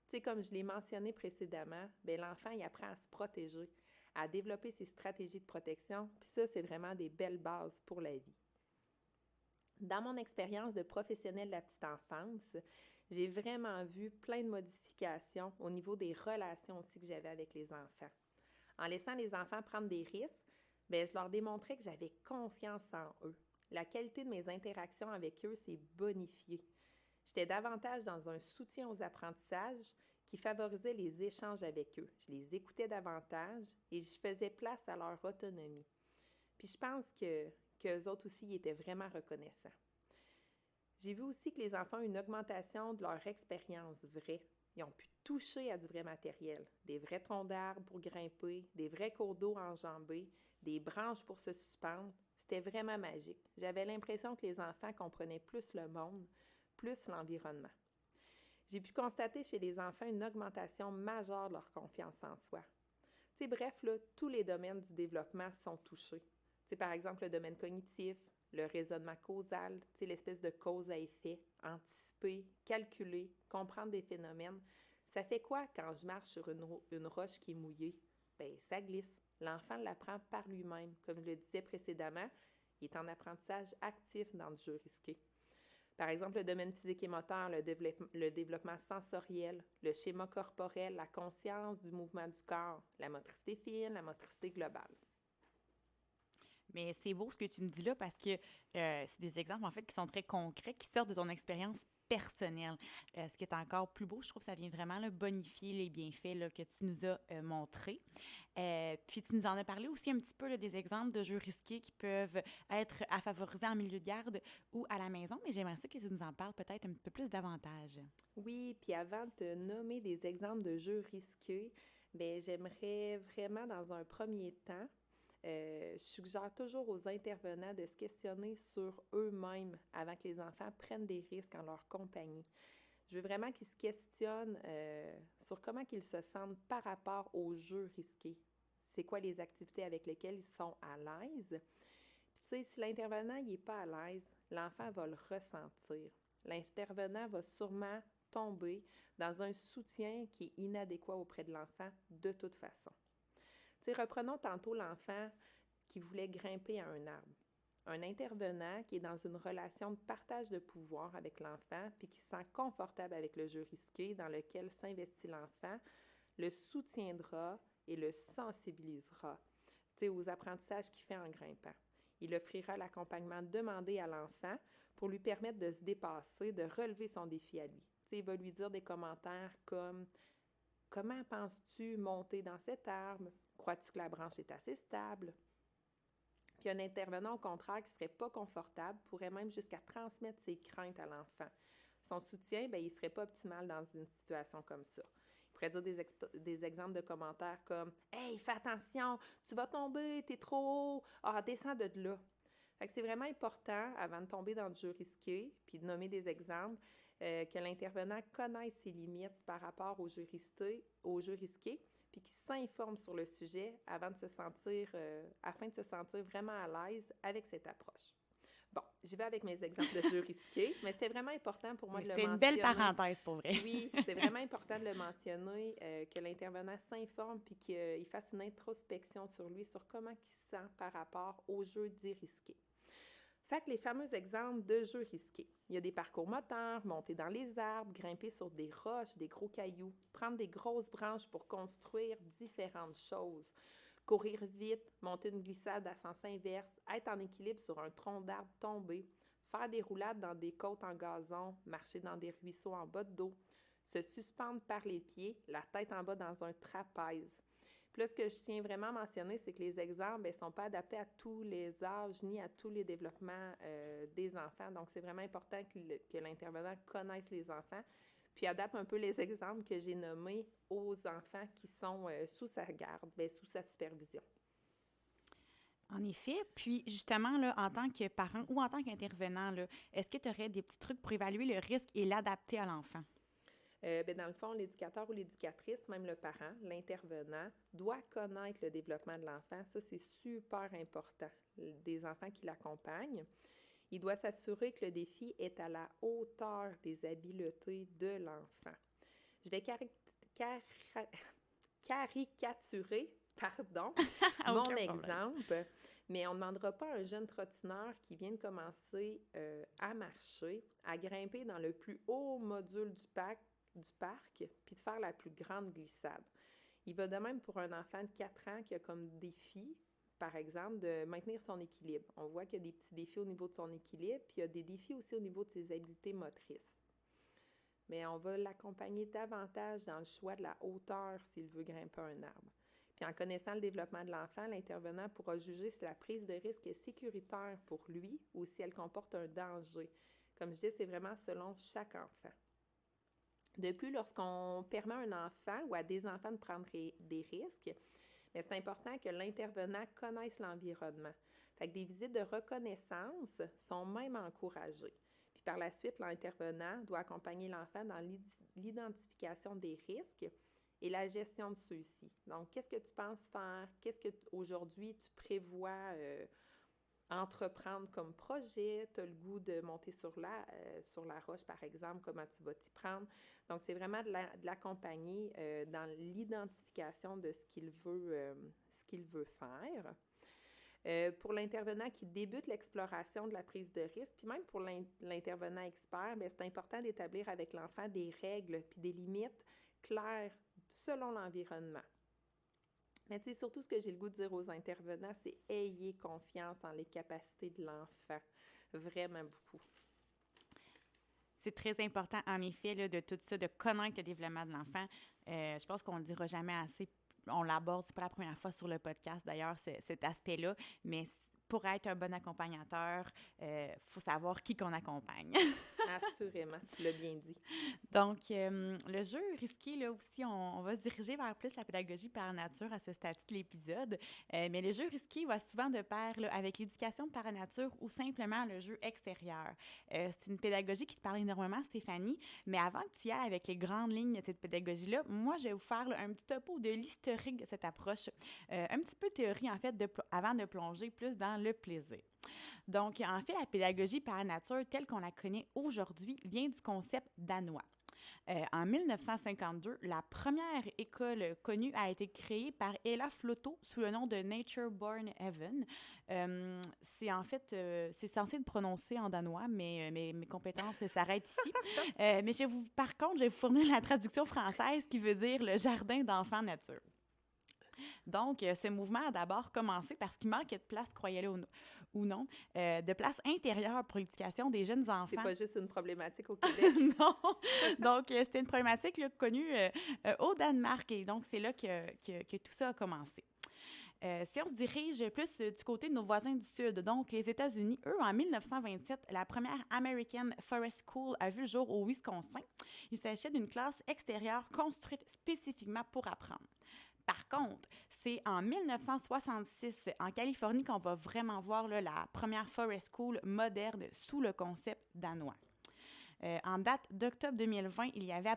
Tu sais, comme je l'ai mentionné précédemment, l'enfant il apprend à se protéger, à développer ses stratégies de protection, puis ça, c'est vraiment des belles bases pour la vie. Dans mon expérience de professionnelle de la petite enfance, j'ai vraiment vu plein de modifications au niveau des relations aussi que j'avais avec les enfants. En laissant les enfants prendre des risques, je leur démontrais que j'avais confiance en eux. La qualité de mes interactions avec eux s'est bonifiée. J'étais davantage dans un soutien aux apprentissages qui favorisait les échanges avec eux. Je les écoutais davantage et je faisais place à leur autonomie. Puis je pense qu'eux autres aussi étaient vraiment reconnaissants. J'ai vu aussi que les enfants ont une augmentation de leur expérience vraie. Ils ont pu toucher à du vrai matériel, des vrais troncs d'arbres pour grimper, des vrais cours d'eau enjambés, des branches pour se suspendre. C'était vraiment magique. J'avais l'impression que les enfants comprenaient plus le monde, plus l'environnement. J'ai pu constater chez les enfants une augmentation majeure de leur confiance en soi. Bref, là, tous les domaines du développement sont touchés. Par exemple, le domaine cognitif, le raisonnement causal, l'espèce de cause à effet, anticiper, calculer, comprendre des phénomènes. Ça fait quoi quand je marche sur une roche qui est mouillée? Ça glisse. L'enfant l'apprend par lui-même. Comme je le disais précédemment, il est en apprentissage actif dans le jeu risqué. Par exemple, le domaine physique et moteur, le développement sensoriel, le schéma corporel, la conscience du mouvement du corps, la motricité fine, la motricité globale. Mais c'est beau ce que tu me dis là parce que c'est des exemples en fait qui sont très concrets, qui sortent de ton expérience personnelle. Ce qui est encore plus beau, je trouve que ça vient vraiment là, bonifier les bienfaits là, que tu nous as montrés. Puis tu nous en as parlé aussi un petit peu là, des exemples de jeux risqués qui peuvent être à favoriser en milieu de garde ou à la maison, mais j'aimerais ça que tu nous en parles peut-être un peu plus davantage. Oui, puis avant de te nommer des exemples de jeux risqués, j'aimerais vraiment dans un premier temps je suggère toujours aux intervenants de se questionner sur eux-mêmes avant que les enfants prennent des risques en leur compagnie. Je veux vraiment qu'ils se questionnent sur comment ils se sentent par rapport aux jeux risqués. C'est quoi les activités avec lesquelles ils sont à l'aise? Puis tu sais, si l'intervenant n'est pas à l'aise, l'enfant va le ressentir. L'intervenant va sûrement tomber dans un soutien qui est inadéquat auprès de l'enfant de toute façon. Reprenons tantôt l'enfant qui voulait grimper à un arbre. Un intervenant qui est dans une relation de partage de pouvoir avec l'enfant puis qui se sent confortable avec le jeu risqué dans lequel s'investit l'enfant, le soutiendra et le sensibilisera aux apprentissages qu'il fait en grimpant. Il offrira l'accompagnement demandé à l'enfant pour lui permettre de se dépasser, de relever son défi à lui. Il va lui dire des commentaires comme « Comment penses-tu monter dans cet arbre? Crois-tu que la branche est assez stable? » Puis un intervenant, au contraire, qui ne serait pas confortable, pourrait même jusqu'à transmettre ses craintes à l'enfant. Son soutien, il ne serait pas optimal dans une situation comme ça. Il pourrait dire des exemples de commentaires comme « Hey, fais attention, tu vas tomber, t'es trop haut, descends de là. » Fait que c'est vraiment important, avant de tomber dans le jeu risqué, puis de nommer des exemples, que l'intervenant connaisse ses limites par rapport au jeu risqué, puis qu'il s'informe sur le sujet afin de se sentir vraiment à l'aise avec cette approche. Bon, j'y vais avec mes exemples de jeux risqués, mais c'était vraiment important pour moi de le mentionner. C'était une belle parenthèse pour vrai. Oui, c'est vraiment important de le mentionner, que l'intervenant s'informe puis qu'il fasse une introspection sur lui, sur comment il se sent par rapport aux jeux dits risqués. Fait que les fameux exemples de jeux risqués. Il y a des parcours moteurs, monter dans les arbres, grimper sur des roches, des gros cailloux, prendre des grosses branches pour construire différentes choses, courir vite, monter une glissade à sens inverse, être en équilibre sur un tronc d'arbre tombé, faire des roulades dans des côtes en gazon, marcher dans des ruisseaux en bas d'eau, se suspendre par les pieds, la tête en bas dans un trapèze. Puis là, ce que je tiens vraiment à mentionner, c'est que les exemples ne sont pas adaptés à tous les âges ni à tous les développements des enfants. Donc, c'est vraiment important que l'intervenant connaisse les enfants, puis adapte un peu les exemples que j'ai nommés aux enfants qui sont sous sa garde, sous sa supervision. En effet. Puis, justement, là, en tant que parent ou en tant qu'intervenant, là, est-ce que tu aurais des petits trucs pour évaluer le risque et l'adapter à l'enfant? Dans le fond, l'éducateur ou l'éducatrice, même le parent, l'intervenant, doit connaître le développement de l'enfant. Ça, c'est super important. Des enfants qui l'accompagnent. Il doit s'assurer que le défi est à la hauteur des habiletés de l'enfant. Je vais caricaturer mon exemple, mais on ne demandera pas à un jeune trottineur qui vient de commencer à marcher, à grimper dans le plus haut module du parc, puis de faire la plus grande glissade. Il va de même pour un enfant de 4 ans qui a comme défi, par exemple, de maintenir son équilibre. On voit qu'il y a des petits défis au niveau de son équilibre, puis il y a des défis aussi au niveau de ses habiletés motrices. Mais on va l'accompagner davantage dans le choix de la hauteur s'il veut grimper un arbre. Puis en connaissant le développement de l'enfant, l'intervenant pourra juger si la prise de risque est sécuritaire pour lui ou si elle comporte un danger. Comme je dis, c'est vraiment selon chaque enfant. De plus, lorsqu'on permet à un enfant ou à des enfants de prendre des risques, mais c'est important que l'intervenant connaisse l'environnement. Fait que des visites de reconnaissance sont même encouragées. Puis par la suite, l'intervenant doit accompagner l'enfant dans l'identification des risques et la gestion de ceux-ci. Donc, qu'est-ce que tu penses faire? Qu'est-ce que aujourd'hui tu prévois entreprendre comme projet? Tu as le goût de monter sur la roche, par exemple, comment tu vas t'y prendre? Donc, c'est vraiment de l'accompagner dans l'identification de ce qu'il veut faire. Pour l'intervenant qui débute l'exploration de la prise de risque, puis même pour l'intervenant expert, c'est important d'établir avec l'enfant des règles puis des limites claires selon l'environnement. Mais tu sais, surtout ce que j'ai le goût de dire aux intervenants, c'est ayez confiance en les capacités de l'enfant. Vraiment beaucoup. C'est très important, en effet, là, de tout ça, de connaître le développement de l'enfant. Je pense qu'on ne le dira jamais assez. On l'aborde, c'est pas la première fois sur le podcast, d'ailleurs, cet aspect-là. Mais pour être un bon accompagnateur, faut savoir qui qu'on accompagne. Assurément, tu l'as bien dit. Donc, le jeu risqué, là aussi, on va se diriger vers plus la pédagogie par nature à ce stade de l'épisode. Mais le jeu risqué va souvent de pair là, avec l'éducation par nature ou simplement le jeu extérieur. C'est une pédagogie qui te parle énormément, Stéphanie, mais avant que tu y ailles avec les grandes lignes de cette pédagogie-là, moi, je vais vous faire là, un petit topo de l'historique de cette approche. Un petit peu de théorie, en fait, avant de plonger plus dans le plaisir. Donc, en fait, la pédagogie par nature, telle qu'on la connaît aujourd'hui, vient du concept danois. En 1952, la première école connue a été créée par Ella Flotto sous le nom de Nature Born Heaven. C'est en fait, c'est censé être prononcé en danois, mais mes compétences s'arrêtent ici. Mais par contre, je vais vous fournir la traduction française qui veut dire le jardin d'enfants nature. Donc, ce mouvement a d'abord commencé parce qu'il manquait de place, croyez-le ou non, de place intérieure pour l'éducation des jeunes enfants. C'est pas juste une problématique au Québec. Non. Donc, c'était une problématique là, connue au Danemark et donc c'est là que tout ça a commencé. Si on se dirige plus du côté de nos voisins du Sud, donc les États-Unis, eux, en 1927, la première American Forest School a vu le jour au Wisconsin. Il s'agissait d'une classe extérieure construite spécifiquement pour apprendre. Par contre, c'est en 1966, en Californie, qu'on va vraiment voir là, la première Forest School moderne sous le concept danois. En date d'octobre 2020, il y avait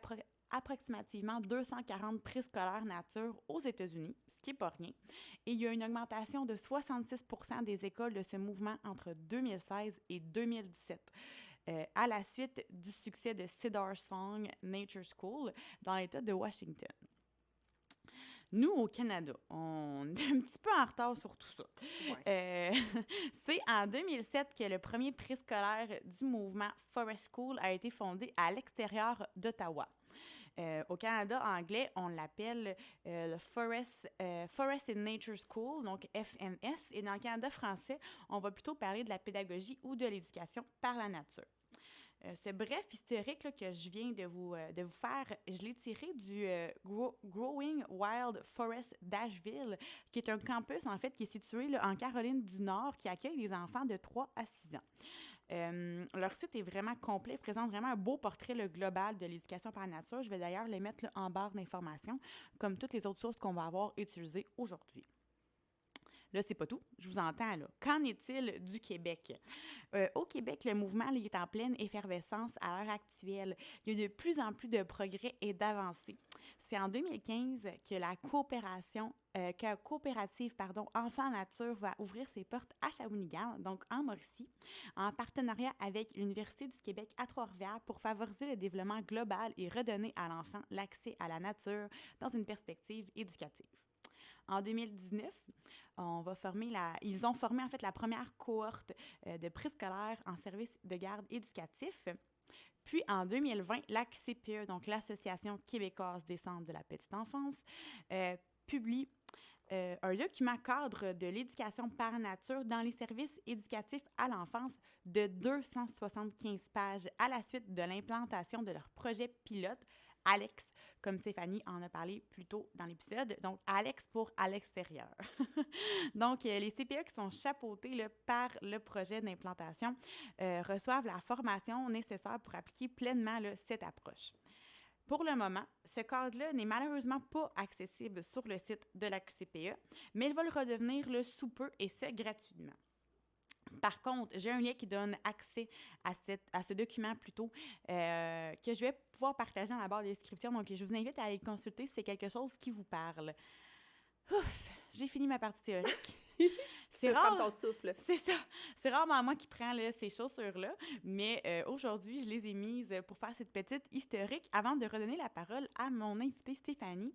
approximativement 240 préscolaires nature aux États-Unis, ce qui n'est pas rien. Et il y a une augmentation de 66 % des écoles de ce mouvement entre 2016 et 2017. À la suite du succès de Cedar Song Nature School dans l'État de Washington. Nous, au Canada, on est un petit peu en retard sur tout ça. Ouais. C'est en 2007 que le premier préscolaire du mouvement Forest School a été fondé à l'extérieur d'Ottawa. Au Canada anglais, on l'appelle le Forest and Nature School, donc FNS. Et dans le Canada français, on va plutôt parler de la pédagogie ou de l'éducation par la nature. Ce bref historique là, que je viens de vous faire, je l'ai tiré du Growing Wild Forest d'Asheville, qui est un campus, en fait, qui est situé là, en Caroline du Nord, qui accueille des enfants de 3 à 6 ans. Leur site est vraiment complet, présente vraiment un beau portrait là, global de l'éducation par la nature. Je vais d'ailleurs le mettre là, en barre d'informations, comme toutes les autres sources qu'on va avoir utilisées aujourd'hui. Là, c'est pas tout. Je vous entends, là. Qu'en est-il du Québec? Au Québec, le mouvement là, il est en pleine effervescence à l'heure actuelle. Il y a de plus en plus de progrès et d'avancées. C'est en 2015 que la coopérative Enfants Nature va ouvrir ses portes à Shawinigan, donc en Mauricie, en partenariat avec l'Université du Québec à Trois-Rivières pour favoriser le développement global et redonner à l'enfant l'accès à la nature dans une perspective éducative. En 2019, ils ont formé en fait la première cohorte de préscolaires en service de garde éducatif. Puis en 2020, l'AQCPE, donc l'Association québécoise des centres de la petite enfance, publie un document cadre de l'éducation par nature dans les services éducatifs à l'enfance de 275 pages à la suite de l'implantation de leur projet pilote Alex, comme Stéphanie en a parlé plus tôt dans l'épisode. Donc, Alex pour à l'extérieur. Donc, les CPE qui sont chapeautés là, par le projet d'implantation reçoivent la formation nécessaire pour appliquer pleinement là, cette approche. Pour le moment, ce cadre-là n'est malheureusement pas accessible sur le site de la QCPE, mais il va le redevenir là, sous peu et ce, gratuitement. Par contre, j'ai un lien qui donne accès à ce document plutôt que je vais pouvoir partager dans la barre de description. Donc, je vous invite à aller le consulter si c'est quelque chose qui vous parle. Ouf, j'ai fini ma partie théorique. C'est rare. Prends ton souffle. C'est ça. C'est rarement moi qui prends là, ces chaussures-là, mais aujourd'hui, je les ai mises pour faire cette petite historique avant de redonner la parole à mon invitée Stéphanie,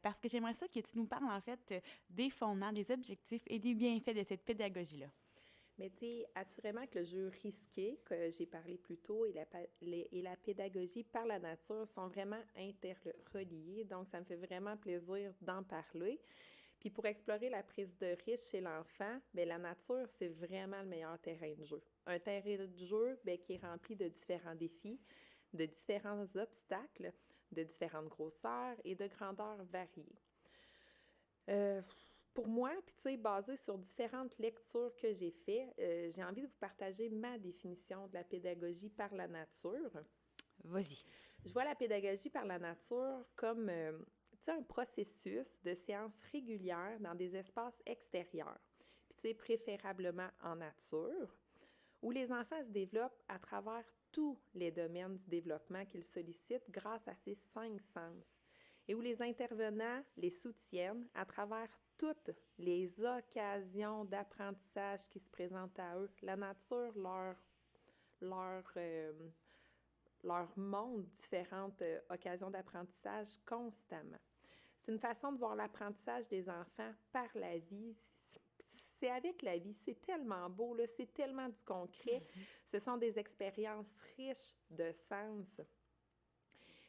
parce que j'aimerais ça que tu nous parles en fait des fondements, des objectifs et des bienfaits de cette pédagogie-là. Mais tu sais, assurément que le jeu risqué, que j'ai parlé plus tôt, et la pédagogie par la nature sont vraiment interreliés. Donc, ça me fait vraiment plaisir d'en parler. Puis pour explorer la prise de risque chez l'enfant, bien, la nature, c'est vraiment le meilleur terrain de jeu. Un terrain de jeu bien, qui est rempli de différents défis, de différents obstacles, de différentes grosseurs et de grandeurs variées. Pour moi, puis tu sais, basé sur différentes lectures que j'ai faites, j'ai envie de vous partager ma définition de la pédagogie par la nature. Vas-y. Je vois la pédagogie par la nature comme un processus de séances régulières dans des espaces extérieurs, puis tu sais, préférablement en nature, où les enfants se développent à travers tous les domaines du développement qu'ils sollicitent grâce à ces 5 sens, et où les intervenants les soutiennent à travers toutes les occasions d'apprentissage qui se présentent à eux. La nature leur montre différentes occasions d'apprentissage constamment. C'est une façon de voir l'apprentissage des enfants par la vie. C'est avec la vie, c'est tellement beau, là, c'est tellement du concret. Ce sont des expériences riches de sens.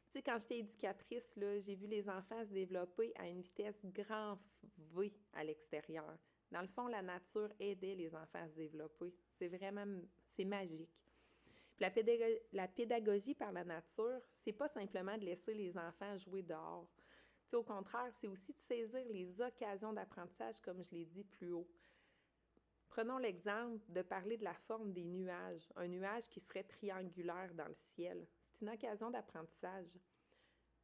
Tu sais, quand j'étais éducatrice, là, j'ai vu les enfants se développer à une vitesse grand V à l'extérieur. Dans le fond, la nature aidait les enfants à se développer. C'est magique. Puis la pédagogie par la nature, c'est pas simplement de laisser les enfants jouer dehors. Tu sais, au contraire, c'est aussi de saisir les occasions d'apprentissage, comme je l'ai dit plus haut. Prenons l'exemple de parler de la forme des nuages. Un nuage qui serait triangulaire dans le ciel. C'est une occasion d'apprentissage.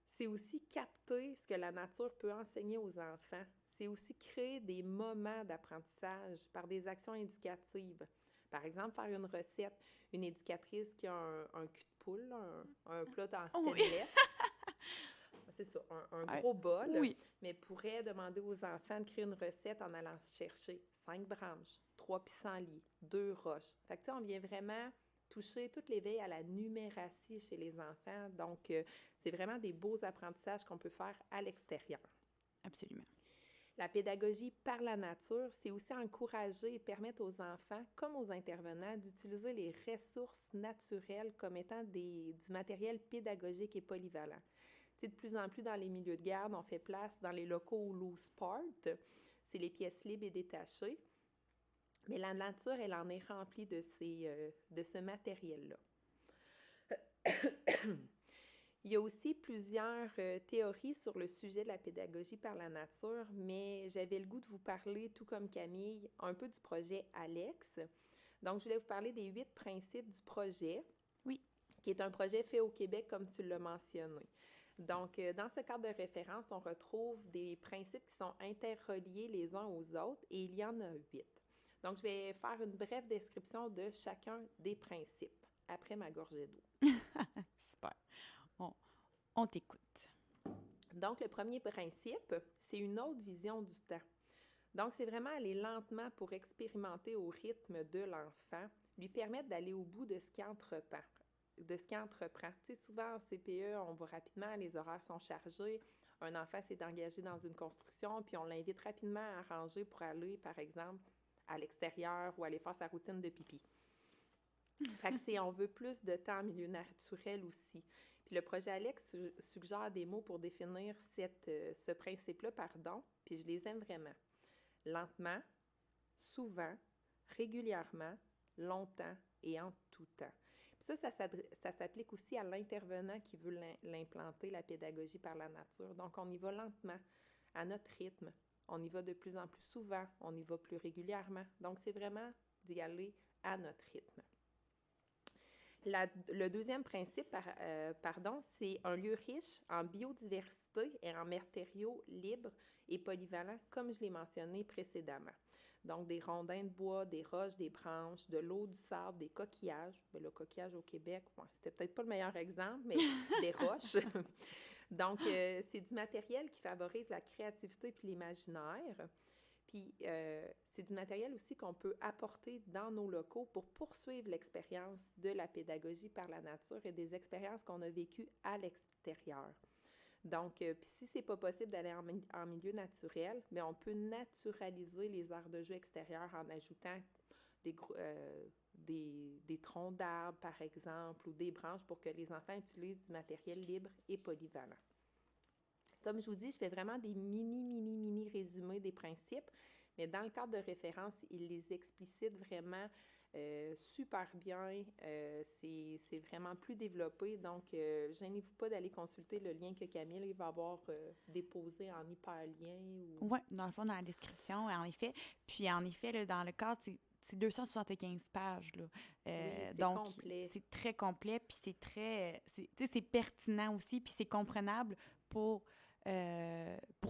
C'est aussi capter ce que la nature peut enseigner aux enfants. C'est aussi créer des moments d'apprentissage par des actions éducatives. Par exemple, faire une recette. Une éducatrice qui a un cul de poule, un plat en stainless. C'est ça, un gros bol, oui. Mais pourrait demander aux enfants de créer une recette en allant chercher 5 branches, 3 pissenlits, 2 roches. Fait que tu sais, on vient vraiment toucher toute l'éveil à la numératie chez les enfants. Donc, c'est vraiment des beaux apprentissages qu'on peut faire à l'extérieur. Absolument. La pédagogie par la nature, c'est aussi encourager et permettre aux enfants, comme aux intervenants, d'utiliser les ressources naturelles comme étant du matériel pédagogique et polyvalent. Tu de plus en plus dans les milieux de garde, on fait place dans les locaux loose part. C'est les pièces libres et détachées. Mais la nature, elle en est remplie de ce matériel-là. Il y a aussi plusieurs théories sur le sujet de la pédagogie par la nature, mais j'avais le goût de vous parler, tout comme Camille, un peu du projet Alex. Donc, je voulais vous parler des 8 principes du projet, Oui. qui est un projet fait au Québec, comme tu l'as mentionné. Donc, dans ce cadre de référence, on retrouve des principes qui sont interreliés les uns aux autres, et il y en a 8. Donc, je vais faire une brève description de chacun des principes, après ma gorgée d'eau. Super. On t'écoute. Donc, le premier principe, c'est une autre vision du temps. Donc, c'est vraiment aller lentement pour expérimenter au rythme de l'enfant, lui permettre d'aller au bout de ce qu'il entreprend. Tu sais, souvent en CPE, on va rapidement, les horaires sont chargés, un enfant s'est engagé dans une construction, puis on l'invite rapidement à ranger pour aller, par exemple, à l'extérieur ou aller faire sa routine de pipi. Fait que on veut plus de temps en milieu naturel aussi. Puis le projet Alex suggère des mots pour définir ce principe-là, puis je les aime vraiment. Lentement, souvent, régulièrement, longtemps et en tout temps. Puis ça s'applique aussi à l'intervenant qui veut l'implanter, la pédagogie par la nature. Donc, on y va lentement, à notre rythme. On y va de plus en plus souvent, on y va plus régulièrement. Donc, c'est vraiment d'y aller à notre rythme. Le deuxième principe, c'est un lieu riche en biodiversité et en matériaux libres et polyvalents, comme je l'ai mentionné précédemment. Donc, des rondins de bois, des roches, des branches, de l'eau, du sable, des coquillages. Bien, le coquillage au Québec, c'était peut-être pas le meilleur exemple, mais des roches. Donc, c'est du matériel qui favorise la créativité puis l'imaginaire. Puis, c'est du matériel aussi qu'on peut apporter dans nos locaux pour poursuivre l'expérience de la pédagogie par la nature et des expériences qu'on a vécues à l'extérieur. Donc, puis si c'est pas possible d'aller en milieu naturel, bien, on peut naturaliser les aires de jeu extérieures en ajoutant des troncs d'arbres, par exemple, ou des branches pour que les enfants utilisent du matériel libre et polyvalent. Comme je vous dis, je fais vraiment des mini résumés des principes, mais dans le cadre de référence, il les explicite vraiment super bien. C'est vraiment plus développé, donc gênez-vous pas d'aller consulter le lien que Camille va avoir déposé en hyperlien. Oui, dans le fond, dans la description, en effet. Puis, en effet, là, dans le cadre, c'est 275 pages. Là. Oui, c'est donc, complet. C'est très complet, puis c'est pertinent aussi, puis c'est comprenable pour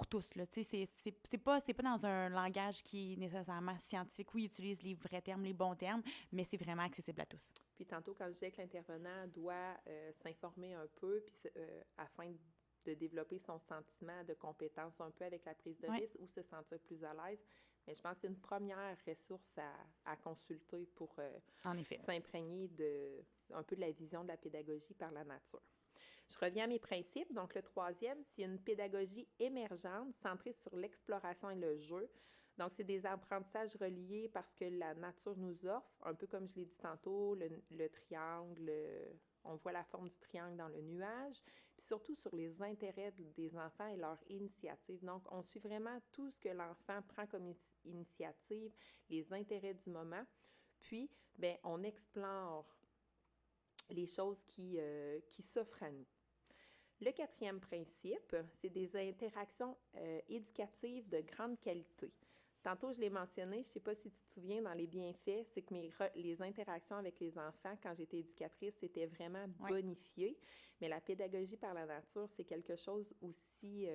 tous. Là. C'est pas dans un langage qui est nécessairement scientifique. Oui, il utilise les vrais termes, les bons termes, mais c'est vraiment accessible à tous. Puis tantôt, quand je disais que l'intervenant doit s'informer un peu puis afin de développer son sentiment de compétence un peu avec la prise de risque ou se sentir plus à l'aise, mais je pense que c'est une première ressource à consulter pour s'imprégner un peu de la vision de la pédagogie par la nature. Je reviens à mes principes. Donc, le troisième, c'est une pédagogie émergente centrée sur l'exploration et le jeu. Donc, c'est des apprentissages reliés parce que la nature nous offre, un peu comme je l'ai dit tantôt, le triangle, on voit la forme du triangle dans le nuage, puis surtout sur les intérêts des enfants et leur initiative. Donc, on suit vraiment tout ce que l'enfant prend comme initiative, les intérêts du moment, puis, bien, on explore les choses qui s'offrent à nous. Le quatrième principe, c'est des interactions éducatives de grande qualité. Tantôt, je l'ai mentionné, je ne sais pas si tu te souviens, dans les bienfaits, c'est que les interactions avec les enfants, quand j'étais éducatrice, c'était vraiment bonifié. Mais la pédagogie par la nature, c'est quelque chose aussi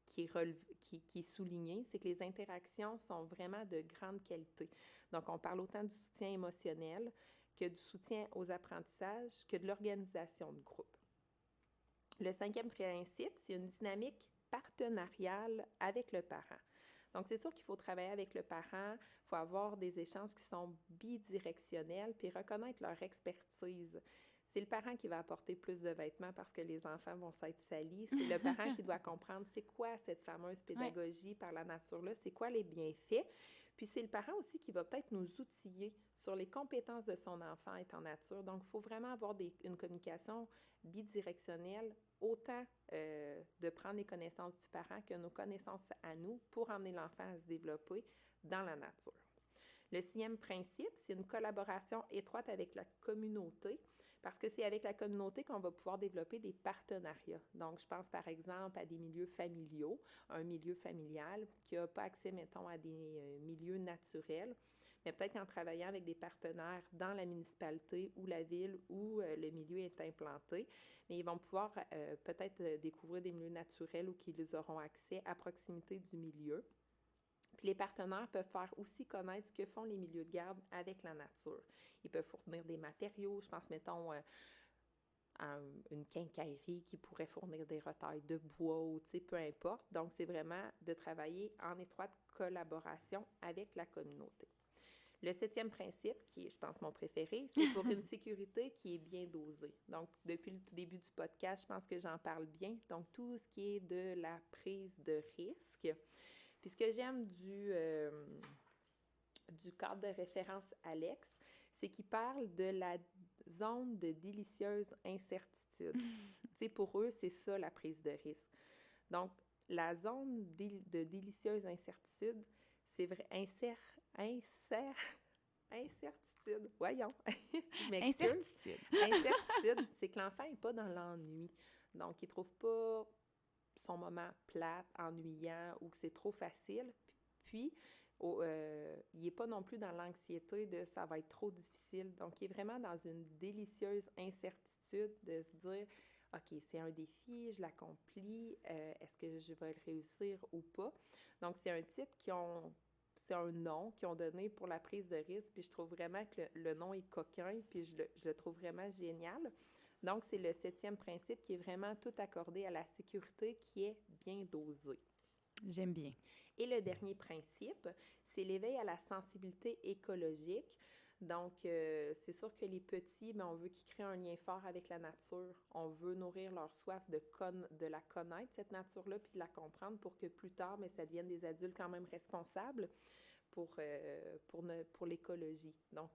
qui est souligné, c'est que les interactions sont vraiment de grande qualité. Donc, on parle autant du soutien émotionnel que du soutien aux apprentissages, que de l'organisation de groupe. Le cinquième principe, c'est une dynamique partenariale avec le parent. Donc, c'est sûr qu'il faut travailler avec le parent, il faut avoir des échanges qui sont bidirectionnels, puis reconnaître leur expertise. c'est le parent qui va apporter plus de vêtements parce que les enfants vont s'être salis. C'est le parent qui doit comprendre c'est quoi cette fameuse pédagogie par la nature-là, c'est quoi les bienfaits. Puis c'est le parent aussi qui va peut-être nous outiller sur les compétences de son enfant étant nature. Donc, il faut vraiment avoir une communication bidirectionnelle, autant de prendre les connaissances du parent que nos connaissances à nous pour emmener l'enfant à se développer dans la nature. Le 6e principe, c'est une collaboration étroite avec la communauté, parce que c'est avec la communauté qu'on va pouvoir développer des partenariats. Donc, je pense par exemple à des milieux familiaux, un milieu familial qui n'a pas accès, mettons, à des milieux naturels, mais peut-être qu'en travaillant avec des partenaires dans la municipalité ou la ville où le milieu est implanté, mais ils vont pouvoir peut-être découvrir des milieux naturels où ils auront accès à proximité du milieu. Puis les partenaires peuvent faire aussi connaître ce que font les milieux de garde avec la nature. Ils peuvent fournir des matériaux, je pense, mettons, à une quincaillerie qui pourrait fournir des retailles de bois ou, tu sais, peu importe. Donc, c'est vraiment de travailler en étroite collaboration avec la communauté. Le 7e principe, qui est, je pense, mon préféré, c'est pour une sécurité qui est bien dosée. Donc, depuis le tout début du podcast, je pense que j'en parle bien. Donc, tout ce qui est de la prise de risque. Puis ce que j'aime du cadre de référence Alex, c'est qu'il parle de la zone de délicieuse incertitude. Tu sais, pour eux, c'est ça la prise de risque. Donc, la zone de délicieuse incertitude, c'est vrai, incertitude. Voyons, je m'excuse. Incertitude, c'est que l'enfant n'est pas dans l'ennui. Donc, il ne trouve pas son moment plate, ennuyant ou que c'est trop facile. Puis, il n'est pas non plus dans l'anxiété de « ça va être trop difficile ». Donc, il est vraiment dans une délicieuse incertitude de se dire « OK, c'est un défi, je l'accomplis, est-ce que je vais le réussir ou pas? » Donc, c'est un titre c'est un nom qu'ils ont donné pour la prise de risque, puis je trouve vraiment que le nom est coquin, puis je le trouve vraiment génial. Donc, c'est le 7e principe qui est vraiment tout accordé à la sécurité qui est bien dosée. J'aime bien. Et le dernier principe, c'est l'éveil à la sensibilité écologique. Donc, c'est sûr que les petits, bien, on veut qu'ils créent un lien fort avec la nature. On veut nourrir leur soif de la connaître, cette nature-là, puis de la comprendre pour que plus tard, mais ça devienne des adultes quand même responsables pour l'écologie. Donc,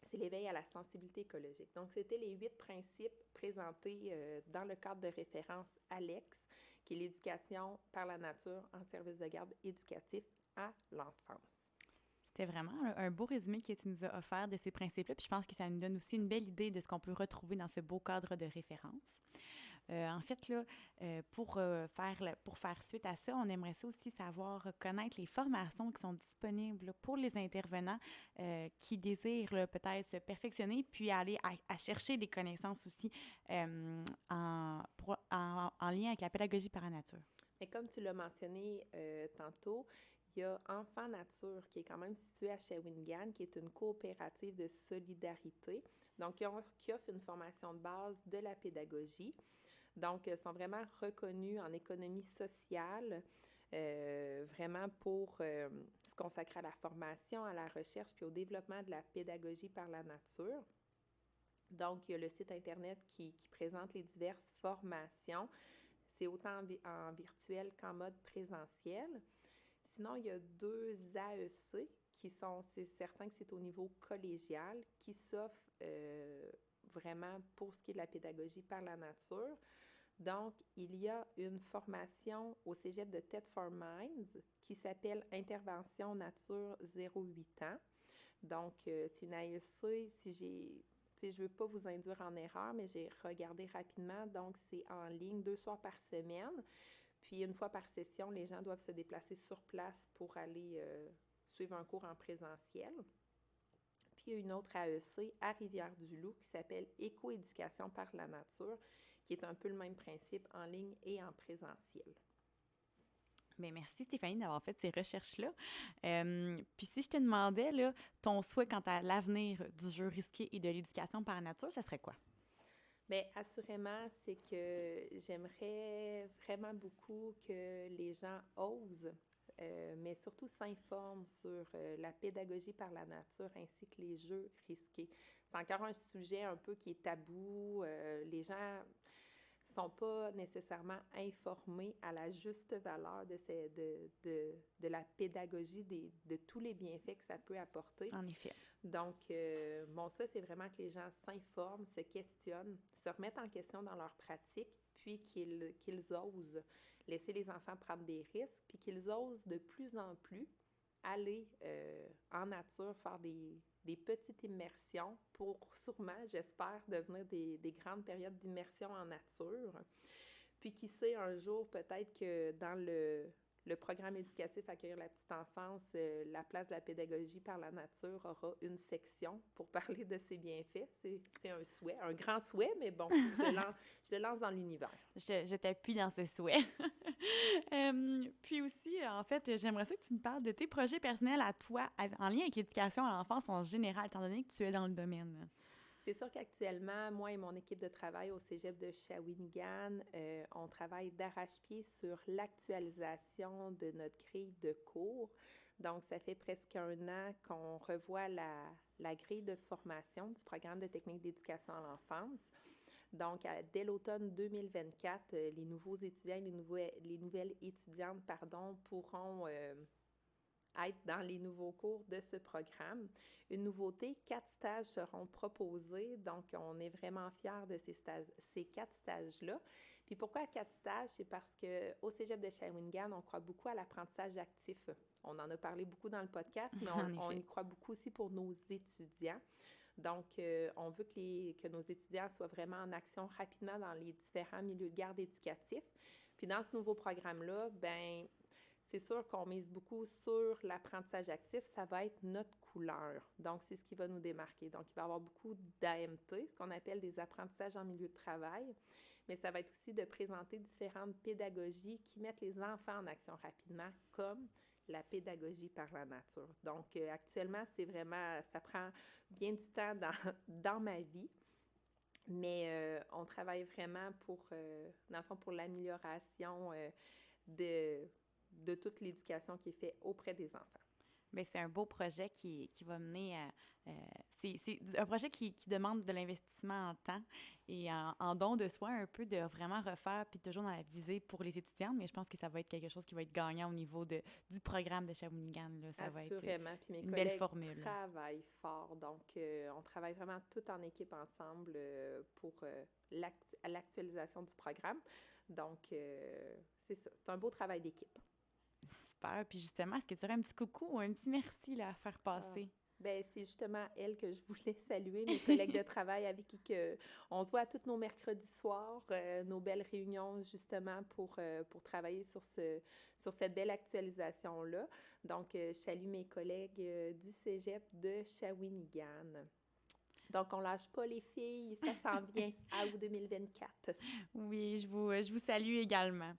c'est l'éveil à la sensibilité écologique. Donc, c'était les 8 principes présentés dans le cadre de référence Alex, qui est l'éducation par la nature en service de garde éducatif à l'enfance. C'était vraiment un beau résumé que tu nous as offert de ces principes-là, puis je pense que ça nous donne aussi une belle idée de ce qu'on peut retrouver dans ce beau cadre de référence. En fait, là, pour faire suite à ça, on aimerait ça aussi savoir connaître les formations qui sont disponibles là, pour les intervenants qui désirent là, peut-être se perfectionner puis aller à chercher des connaissances aussi en lien avec la pédagogie par la nature. Mais comme tu l'as mentionné tantôt, il y a Enfants Nature qui est quand même situé à Shawinigan, qui est une coopérative de solidarité, donc qui offre une formation de base de la pédagogie. Donc, ils sont vraiment reconnus en économie sociale, vraiment pour se consacrer à la formation, à la recherche, puis au développement de la pédagogie par la nature. Donc, il y a le site Internet qui présente les diverses formations. C'est autant en virtuel qu'en mode présentiel. Sinon, il y a 2 AEC c'est certain que c'est au niveau collégial, qui s'offrent vraiment pour ce qui est de la pédagogie par la nature. Donc, il y a une formation au cégep de Thetford Mines qui s'appelle Intervention Nature 0-8 ans. Donc, c'est une AEC, je ne veux pas vous induire en erreur, mais j'ai regardé rapidement. Donc, c'est en ligne 2 soirs par semaine. Puis, une fois par session, les gens doivent se déplacer sur place pour aller suivre un cours en présentiel. Puis, il y a une autre AEC à Rivière-du-Loup qui s'appelle Éco-éducation par la nature, qui est un peu le même principe en ligne et en présentiel. Bien, merci Stéphanie d'avoir fait ces recherches-là. Puis si je te demandais, là, ton souhait quant à l'avenir du jeu risqué et de l'éducation par la nature, ça serait quoi? Bien, assurément, c'est que j'aimerais vraiment beaucoup que les gens osent mais surtout s'informent sur la pédagogie par la nature ainsi que les jeux risqués. C'est encore un sujet un peu qui est tabou. Les gens sont pas nécessairement informés à la juste valeur de la pédagogie, de tous les bienfaits que ça peut apporter. En effet. Donc, mon souhait, c'est vraiment que les gens s'informent, se questionnent, se remettent en question dans leur pratique, puis qu'ils osent laisser les enfants prendre des risques, puis qu'ils osent de plus en plus aller en nature, faire des petites immersions pour sûrement, j'espère, devenir des grandes périodes d'immersion en nature. Puis qui sait, un jour, peut-être que dans le programme éducatif Accueillir la petite enfance, la place de la pédagogie par la nature aura une section pour parler de ses bienfaits. C'est un souhait, un grand souhait, mais bon, je le lance dans l'univers. Je t'appuie dans ce souhait. Puis aussi, en fait, j'aimerais ça que tu me parles de tes projets personnels à toi, en lien avec l'éducation à l'enfance en général, étant donné que tu es dans le domaine. C'est sûr qu'actuellement, moi et mon équipe de travail au Cégep de Shawinigan, on travaille d'arrache-pied sur l'actualisation de notre grille de cours. Donc, ça fait presque 1 an qu'on revoit la grille de formation du programme de technique d'éducation à l'enfance. Donc, dès l'automne 2024, les nouveaux étudiants et les nouvelles étudiantes, pourront être dans les nouveaux cours de ce programme. Une nouveauté, 4 stages seront proposés, donc on est vraiment fiers de ces 4 stages-là. Puis pourquoi 4 stages? C'est parce qu'au Cégep de Shawinigan, on croit beaucoup à l'apprentissage actif. On en a parlé beaucoup dans le podcast, mais on y croit beaucoup aussi pour nos étudiants. Donc, on veut que nos étudiants soient vraiment en action rapidement dans les différents milieux de garde éducatifs. Puis dans ce nouveau programme-là, bien, c'est sûr qu'on mise beaucoup sur l'apprentissage actif. Ça va être notre couleur. Donc, c'est ce qui va nous démarquer. Donc, il va y avoir beaucoup d'AMT, ce qu'on appelle des apprentissages en milieu de travail. Mais ça va être aussi de présenter différentes pédagogies qui mettent les enfants en action rapidement, comme la pédagogie par la nature. Donc, actuellement, c'est vraiment, ça prend bien du temps dans ma vie. Mais on travaille vraiment dans le fond, pour l'amélioration de toute l'éducation qui est faite auprès des enfants. Bien, c'est un beau projet qui va mener à... c'est un projet qui demande de l'investissement en temps et en don de soi, un peu de vraiment refaire, puis toujours dans la visée pour les étudiants, mais je pense que ça va être quelque chose qui va être gagnant au niveau du programme de Shawinigan. Là. Ça Assurément. Va être puis mes une collègues belle formule. Travaillent fort, donc on travaille vraiment tout en équipe ensemble pour l'actualisation du programme. Donc, c'est ça, c'est un beau travail d'équipe. Super. Puis justement, est-ce que tu aurais un petit coucou ou un petit merci là, à faire passer? Bien, c'est justement elle que je voulais saluer, mes collègues de travail avec qui on se voit tous nos mercredis soirs, nos belles réunions justement pour travailler sur cette belle actualisation-là. Donc, je salue mes collègues du Cégep de Shawinigan. Donc, on lâche pas les filles, ça s'en vient à août 2024. Oui, je vous salue également.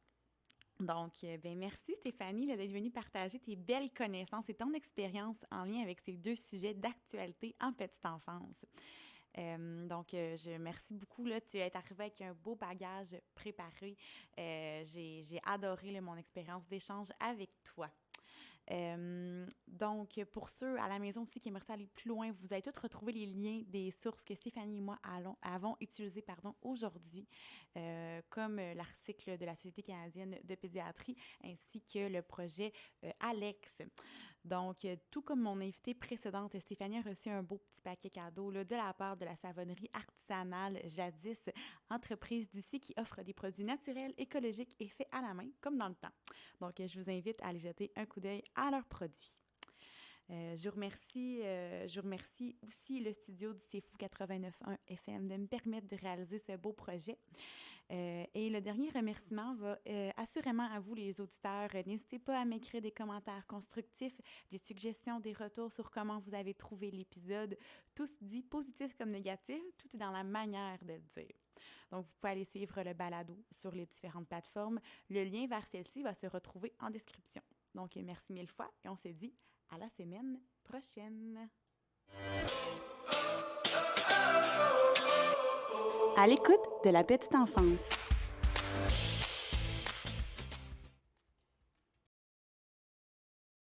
Donc, bien, merci Stéphanie d'être venue partager tes belles connaissances et ton expérience en lien avec ces 2 sujets d'actualité en petite enfance. Donc, je merci beaucoup. Là, tu es arrivée avec un beau bagage préparé. J'ai adoré mon expérience d'échange avec toi. Donc, pour ceux à la maison aussi qui aimeraient aller plus loin, vous allez tous retrouver les liens des sources que Stéphanie et moi avons utilisées aujourd'hui, comme l'article de la Société canadienne de pédiatrie ainsi que le projet Alex. Donc, tout comme mon invitée précédente, Stéphanie a reçu un beau petit paquet cadeau là, de la part de la savonnerie artisanale Jadis, entreprise d'ici qui offre des produits naturels, écologiques et faits à la main, comme dans le temps. Donc, je vous invite à aller jeter un coup d'œil à leurs produits. Je remercie aussi le studio du C'est Fou 89.1 FM de me permettre de réaliser ce beau projet. Et le dernier remerciement va assurément à vous, les auditeurs. N'hésitez pas à m'écrire des commentaires constructifs, des suggestions, des retours sur comment vous avez trouvé l'épisode. Tout se dit positif comme négatif, tout est dans la manière de le dire. Donc, vous pouvez aller suivre le balado sur les différentes plateformes. Le lien vers celle-ci va se retrouver en description. Donc, merci 1000 fois et on se dit à la semaine prochaine. À l'écoute de la petite enfance.